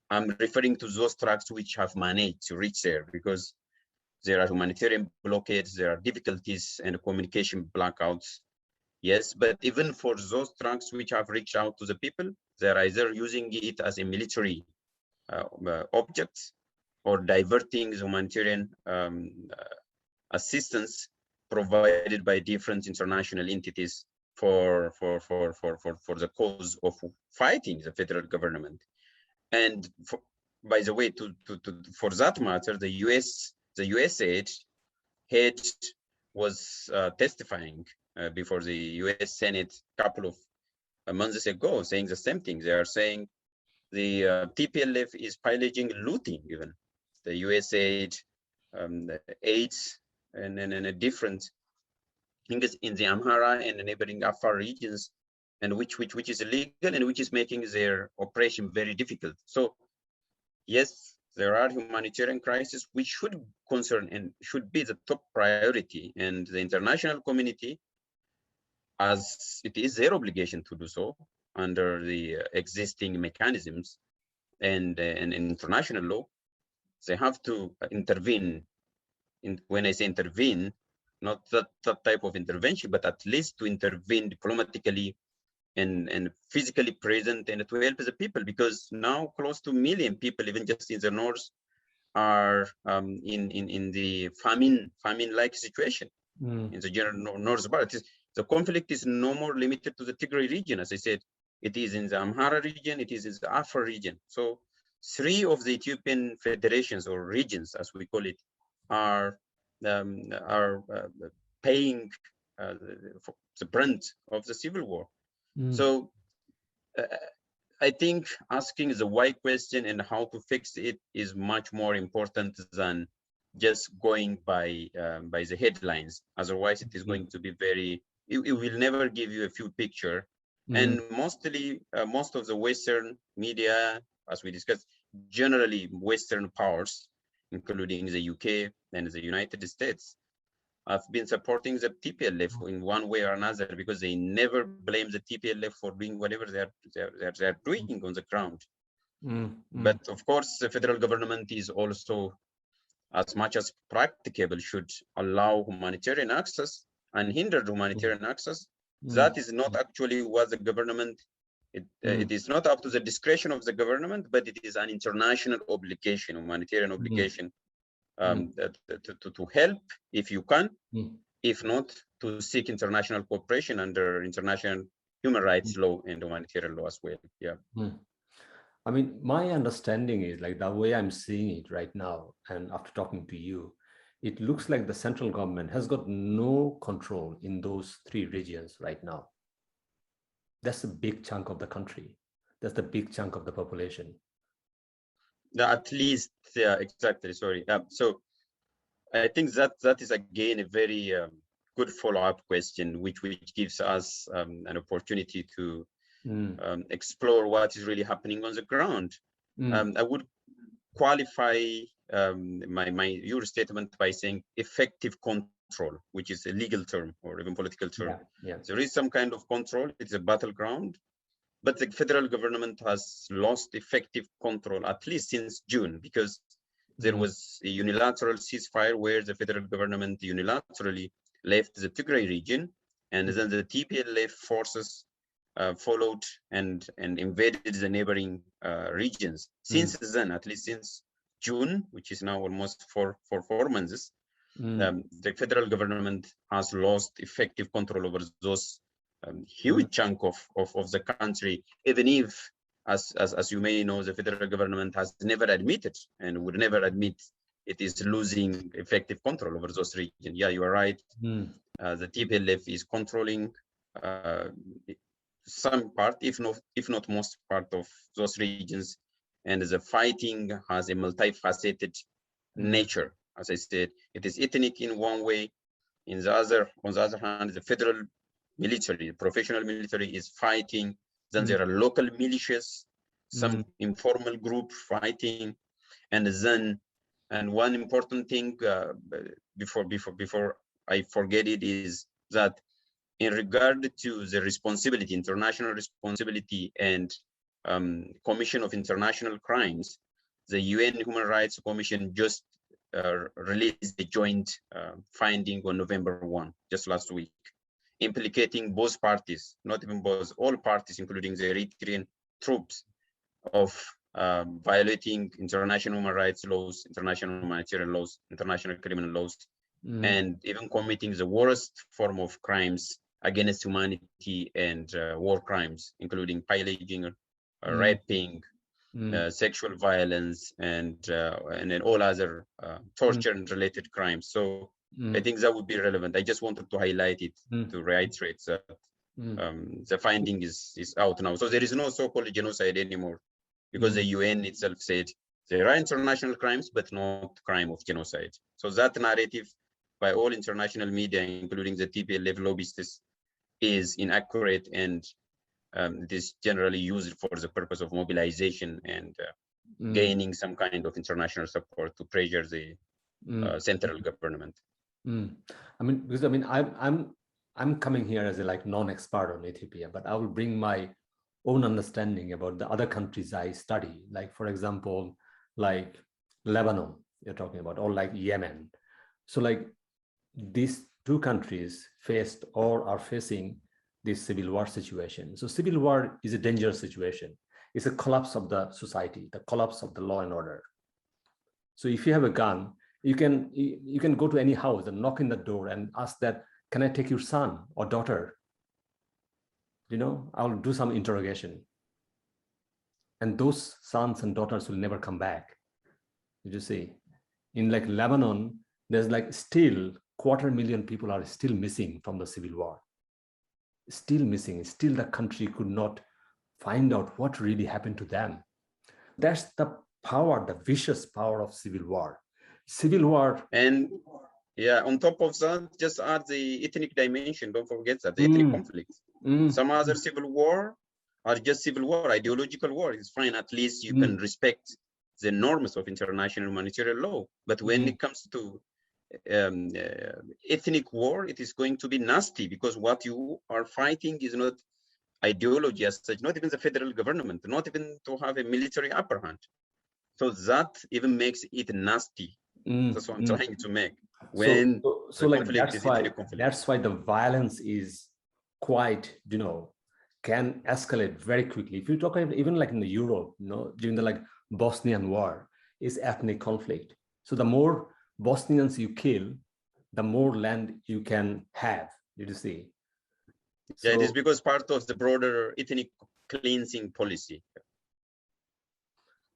I'm referring to those trucks which have managed to reach there, because there are humanitarian blockades, there are difficulties and communication blackouts. Yes, but even for those trucks which have reached out to the people, they're either using it as a military object or diverting the humanitarian assistance provided by different international entities for the cause of fighting the federal government. And by the way, for that matter, the US head was testifying before the US Senate a couple of months ago, saying the same thing. They are saying the TPLF is pillaging, looting even the US aid, aids, and different things in the Amhara and the neighboring Afar regions, and which is illegal and which is making their operation very difficult. So yes, there are humanitarian crises which should concern and should be the top priority, and the international community as it is their obligation to do so under the existing mechanisms and international law. They have to intervene. When I say intervene, not that type of intervention, but at least to intervene diplomatically and physically present and to help the people, because now close to 1 million people, even just in the north, are in the famine-like situation in the general north part. The conflict is no more limited to the Tigray region, as I said. It is in the Amhara region, it is in the Afar region. So 3 of the Ethiopian federations or regions, as we call it, are paying for the brunt of the civil war. So I think asking the why question and how to fix it is much more important than just going by the headlines. Otherwise, it is going to be very. It will never give you a full picture. And mostly, most of the Western media, as we discussed, generally Western powers, including the UK and the United States, have been supporting the TPLF in one way or another, because they never blame the TPLF for doing whatever they're doing on the ground. But of course, the federal government is also, as much as practicable, should allow humanitarian access, unhindered humanitarian access. That is not actually what the government, it is not up to the discretion of the government, but it is an international obligation, humanitarian obligation, to help if you can, if not, to seek international cooperation under international human rights law and humanitarian law as well. Yeah. I mean, my understanding is, like, the way I'm seeing it right now, and after talking to you, it looks like the central government has got no control in those 3 regions right now. That's a big chunk of the country. That's the big chunk of the population. At least, yeah, exactly. Sorry. So I think that is again a very good follow-up question, which gives us an opportunity to explore what is really happening on the ground. I would qualify your statement by saying effective control, which is a legal term or even political term. There is some kind of control. It's a battleground, but the federal government has lost effective control, at least since June, because there was a unilateral ceasefire where the federal government unilaterally left the Tigray region, and then the TPLF forces followed and invaded the neighboring regions. Since then, at least since June, which is now almost for 4 months, the federal government has lost effective control over those huge chunk of the country, even if, as you may know, the federal government has never admitted and would never admit it is losing effective control over those regions. Yeah, you are right. The TPLF is controlling some part, if not most part of those regions, and the fighting has a multifaceted nature. As I said, it is ethnic in one way. On the other hand, the federal military, the professional military, is fighting. Then there are local militias, some informal group fighting, and one important thing before I forget it is that in regard to the responsibility, international responsibility, and Commission of International Crimes, the UN Human Rights Commission just released a joint finding on November 1, just last week, implicating both parties, not even both, all parties, including the Eritrean troops, of violating international human rights laws, international humanitarian laws, international criminal laws, and even committing the worst form of crimes against humanity and war crimes, including pillaging, raping, sexual violence, and then all other torture and related crimes. So I think that would be relevant. I just wanted to highlight it to reiterate that the finding is out now. So there is no so-called genocide anymore, because the UN itself said there are international crimes, but not crime of genocide. So that narrative by all international media, including the TPLF lobbyists, is inaccurate, and it is generally used for the purpose of mobilization and gaining some kind of international support to pressure the central government. I mean, because I'm I'm coming here as a like non-expert on Ethiopia, but I will bring my own understanding about the other countries I study. Like, for example, like Lebanon, you're talking about, or like Yemen. So like these two countries faced or are facing this civil war situation. So civil war is a dangerous situation. It's a collapse of the society, the collapse of the law and order. So if you have a gun, you can go to any house and knock in the door and ask that, can I take your son or daughter? You know, I'll do some interrogation. And those sons and daughters will never come back. Did you see? In like Lebanon, there's like still 250,000 people are still missing from the civil war. Still missing, still the country could not find out what really happened to them. That's the power, the vicious power of civil war. Civil war. And yeah, on top of that, just add the ethnic dimension. Don't forget that, the ethnic conflicts. Some other civil war are just civil war, ideological war. It's fine, at least you can respect the norms of international humanitarian law. But when it comes to ethnic war, it is going to be nasty, because what you are fighting is not ideology as such, not even the federal government, not even to have a military upper hand. So that even makes it nasty. That's what I'm trying to make. When so like that's why the violence is quite, you know, can escalate very quickly. If you talk about even like in the Europe, you know, during the like Bosnian war, is ethnic conflict. So the more Bosnians you kill, the more land you can have. You see? Yeah, it is because part of the broader ethnic cleansing policy.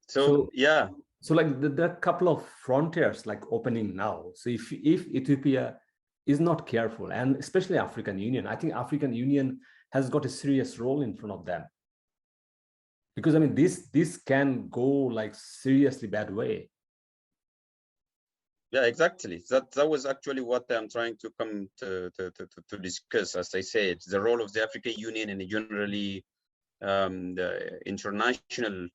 So yeah. So like there are a couple of frontiers like opening now. So if Ethiopia is not careful, and especially African Union, I think African Union has got a serious role in front of them. Because I mean, this can go like seriously bad way. Yeah, exactly. That was actually what I'm trying to come to discuss. As I said, the role of the African Union and generally the international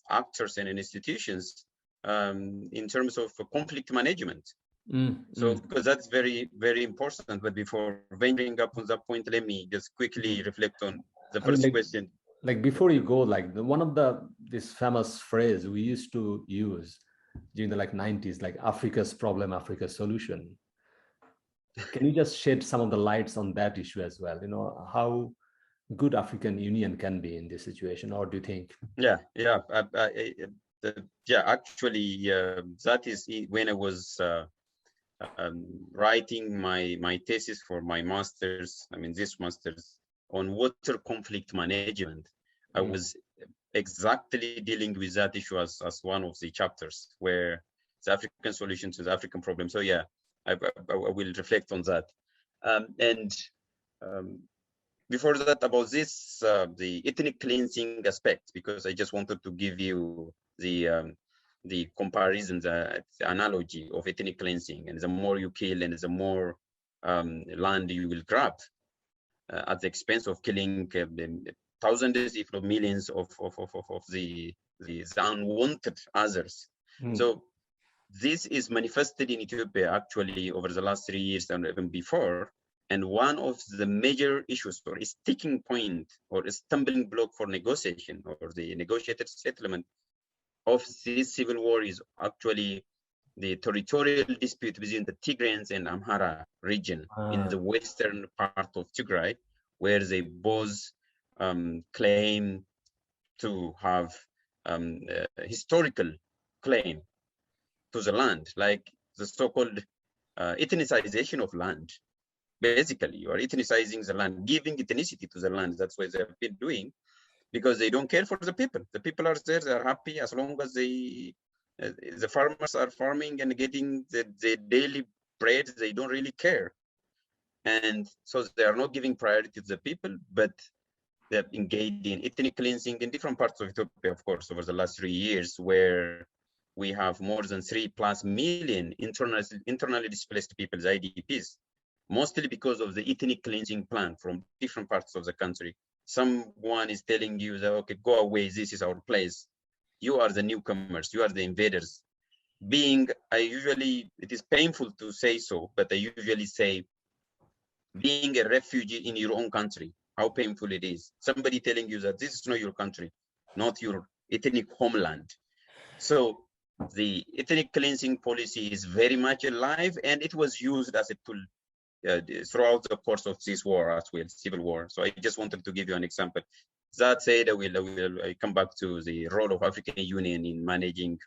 actors and institutions in terms of conflict management. So because that's very, very important. But before venturing up on that point, let me just quickly reflect on the first question. Like before you go, like one of this famous phrase we used to use during the like 90s, like Africa's problem, Africa's solution. Can you just shed some of the lights on that issue as well? You know, how good African Union can be in this situation, or do you think? Yeah, actually, that is when I was writing my thesis for my master's. I mean, this master's on water conflict management. I was exactly dealing with that issue as one of the chapters, where the African solution to the African problem. So yeah, I will reflect on that. Before that, about this, the ethnic cleansing aspect, because I just wanted to give you the comparison, the analogy of ethnic cleansing, and the more you kill and the more land you will grab at the expense of killing thousands, if not millions, of the unwanted others. So this is manifested in Ethiopia actually over the last 3 years and even before. And one of the major issues, or a sticking point, or a stumbling block for negotiation, or the negotiated settlement of this civil war, is actually the territorial dispute between the Tigrayans and Amhara region in the western part of Tigray, where they both claim to have a historical claim to the land, like the so-called ethnicization of land. Basically, you are ethnicizing the land, giving ethnicity to the land. That's what they've been doing, because they don't care for the people. The people are there, they're happy as long as the farmers are farming and getting the daily bread. They don't really care. And so they are not giving priority to the people, but they're engaged in ethnic cleansing in different parts of Ethiopia, of course, over the last 3 years, where we have more than 3+ million internally displaced people, the IDPs, mostly because of the ethnic cleansing plan from different parts of the country. Someone is telling you that, okay, go away, this is our place. You are the newcomers, you are the invaders. It is painful to say so, but I usually say, being a refugee in your own country, how painful it is. Somebody telling you that this is not your country, not your ethnic homeland. So the ethnic cleansing policy is very much alive, and it was used as a tool throughout the course of this war as well, civil war. So I just wanted to give you an example. That said, I will come back to the role of African Union in managing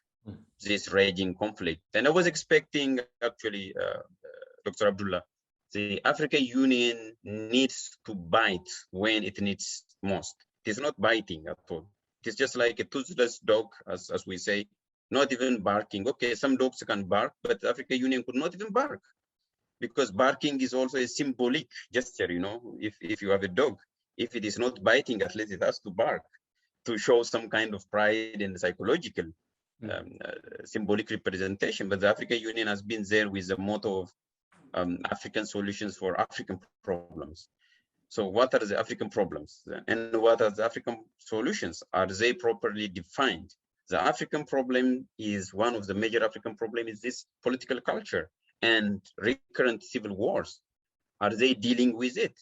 this raging conflict. And I was expecting, actually, Dr. Abdullah, the African Union needs to bite when it needs most. It is not biting at all. It is just like a toothless dog, as we say, not even barking. Okay, some dogs can bark, but the African Union could not even bark, because barking is also a symbolic gesture, you know. If you have a dog, if it is not biting, at least it has to bark to show some kind of pride and psychological symbolic representation. But the African Union has been there with the motto of African solutions for African problems. So what are the African problems and what are the African solutions? Are they properly defined? The African problem is, one of the major African problems is this political culture and recurrent civil wars. Are they dealing with it?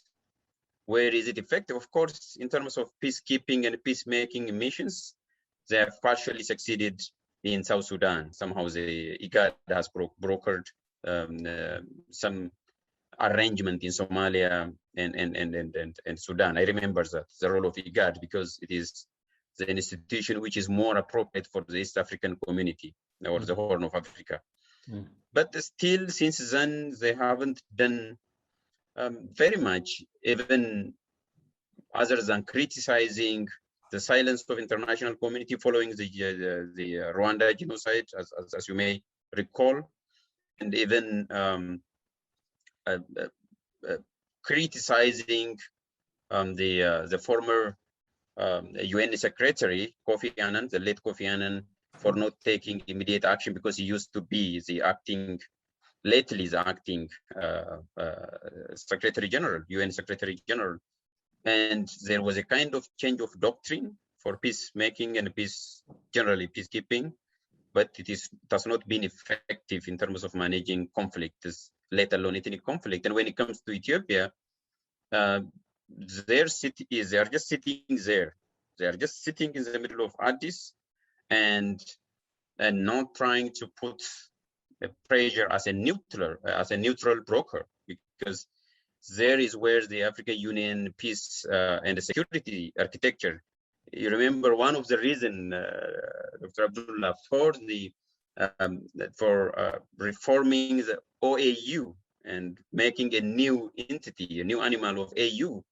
Where is it effective? Of course, in terms of peacekeeping and peacemaking missions, they have partially succeeded in South Sudan. Somehow the IGAD has brokered some arrangement in Somalia and Sudan. I remember that, the role of IGAD, because it is the institution which is more appropriate for the East African community or the Horn of Africa. But still, since then, they haven't done very much, even other than criticizing the silence of international community following the Rwanda genocide, as you may recall, and even criticizing the former UN Secretary Kofi Annan, the late Kofi Annan, for not taking immediate action, because he used to be the acting, lately the acting Secretary General, UN Secretary General. And there was a kind of change of doctrine for peacemaking and generally peacekeeping, but it has not been effective in terms of managing conflicts, let alone ethnic conflict. And when it comes to Ethiopia, their city is, they are just sitting there. They are just sitting in the middle of Addis and not trying to put a pressure as a neutral broker, because there is where the African Union peace and the security architecture. You remember one of the reasons, Dr. Abdullah, for reforming the OAU and making a new entity, a new animal of AU,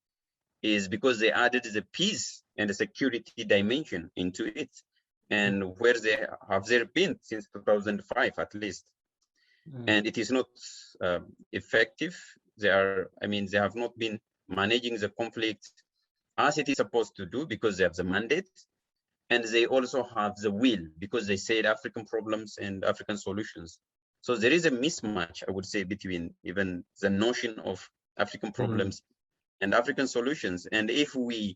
is because they added the peace and the security dimension into it. And where they have there been since 2005 at least, and it is not effective. They have not been managing the conflict as it is supposed to do, because they have the mandate, and they also have the will, because they said African problems and African solutions. So there is a mismatch, I would say, between even the notion of African problems and African solutions. And if I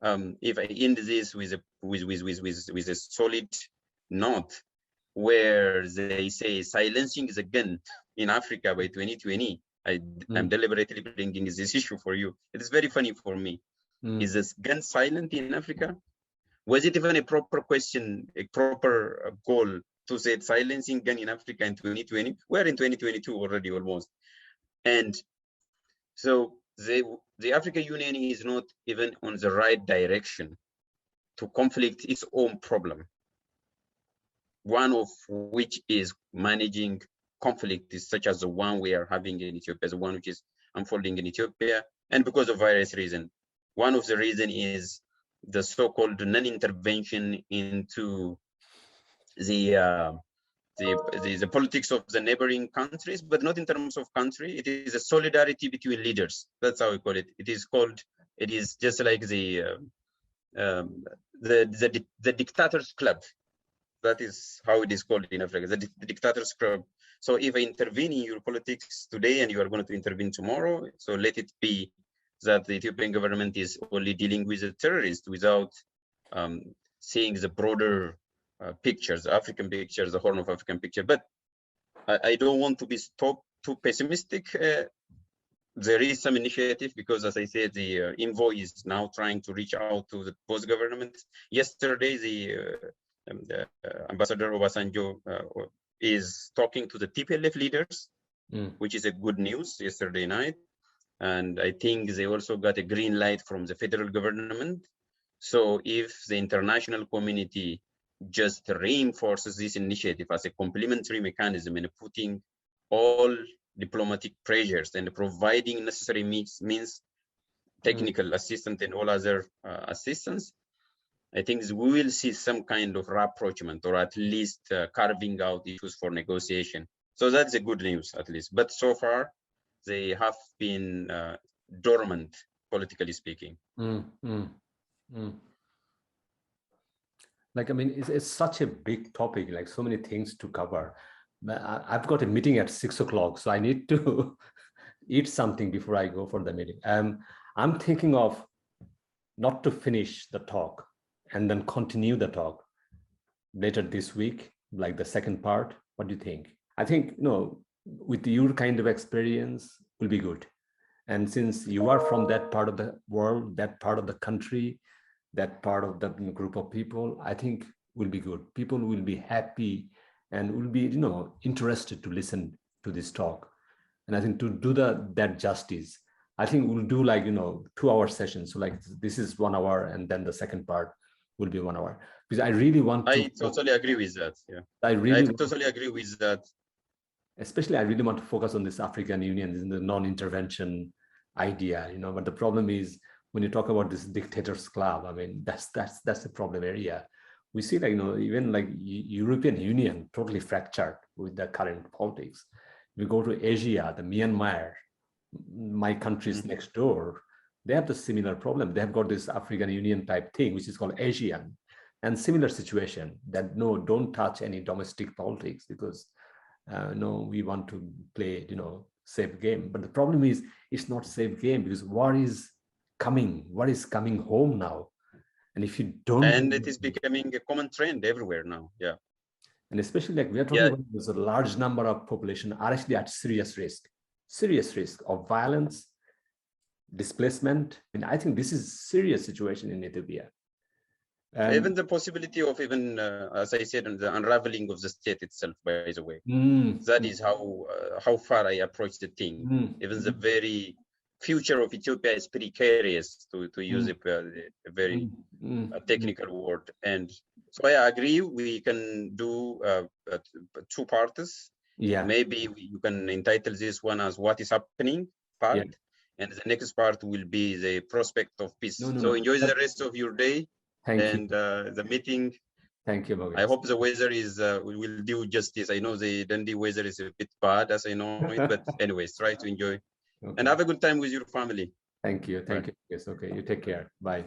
end this with a solid note, where they say silencing the gun in Africa by 2020, I'm deliberately bringing this issue for you. It is very funny for me. Is this gun silent in Africa? Was it even a proper question, a proper goal to say silencing gun in Africa in 2020? We're in 2022 already, almost. And so the African Union is not even on the right direction to conflict its own problem, one of which is managing conflict is such as the one we are having in Ethiopia, the one which is unfolding in Ethiopia, and because of various reasons. One of the reasons is the so-called non-intervention into the politics of the neighboring countries, but not in terms of country. It is a solidarity between leaders. That's how we call it. It is just like the dictators club. That is how it is called in Africa, the dictators club. So if I intervene in your politics today and you are going to intervene tomorrow, so let it be that the Ethiopian government is only dealing with the terrorists without seeing the broader pictures, the African pictures, the Horn of African picture. But I don't want to be too pessimistic. there is some initiative because, as I said, the envoy is now trying to reach out to the post-government. Yesterday, the Ambassador Obasanjo is talking to the TPLF leaders, which is a good news yesterday night. And I think they also got a green light from the federal government. So if the international community just reinforces this initiative as a complementary mechanism and putting all diplomatic pressures and providing necessary means, technical assistance and all other assistance, I think we will see some kind of rapprochement, or at least carving out issues for negotiation. So that's a good news, at least. But so far, they have been dormant, politically speaking. Like, I mean, it's such a big topic, like so many things to cover. I've got a meeting at 6 o'clock, so I need to eat something before I go for the meeting. I'm thinking of not to finish the talk and then continue the talk later this week, like the second part. What do you think? I think, you know, with your kind of experience will be good. And since you are from that part of the world, that part of the country, that part of the group of people, I think will be good. People will be happy and will be, you know, interested to listen to this talk. And I think to do that justice, I think we'll do, like, you know, 2-hour sessions. So like this is 1 hour, and then the second part will be 1 hour. Because I really want to. I totally agree with that. Yeah, I totally agree with that. Especially, I really want to focus on this African Union, the non-intervention idea, you know. But the problem is when you talk about this dictators club, I mean, that's the problem area. We see, like, you know, even like European Union totally fractured with the current politics. We go to Asia, the Myanmar, my countries next door, they have the similar problem. They have got this African Union type thing, which is called ASEAN, and similar situation that no, don't touch any domestic politics because no, we want to play, you know, safe game. But the problem is it's not safe game because war is coming. War is coming home now. And if you don't, and it is becoming a common trend everywhere now. Yeah. And especially, like, we are talking about, there's a large number of population are actually at serious risk of violence, displacement. And I think this is serious situation in Ethiopia. Even the possibility of as I said, the unraveling of the state itself, by the way. That is how far I approach the thing. Even the very future of Ethiopia is precarious, to use a very technical word. And so I agree, we can do 2 parts. Yeah. Maybe you can entitle this one as what is happening part, and the next part will be the prospect of peace. So enjoy the rest of your day. Thank you. The meeting. Thank you, Moges. I hope the weather will do justice. I know the Dundee weather is a bit bad, as I know it, but anyways, try to enjoy and have a good time with your family. Thank you. Thank you. Yes. Okay. You take care. Bye.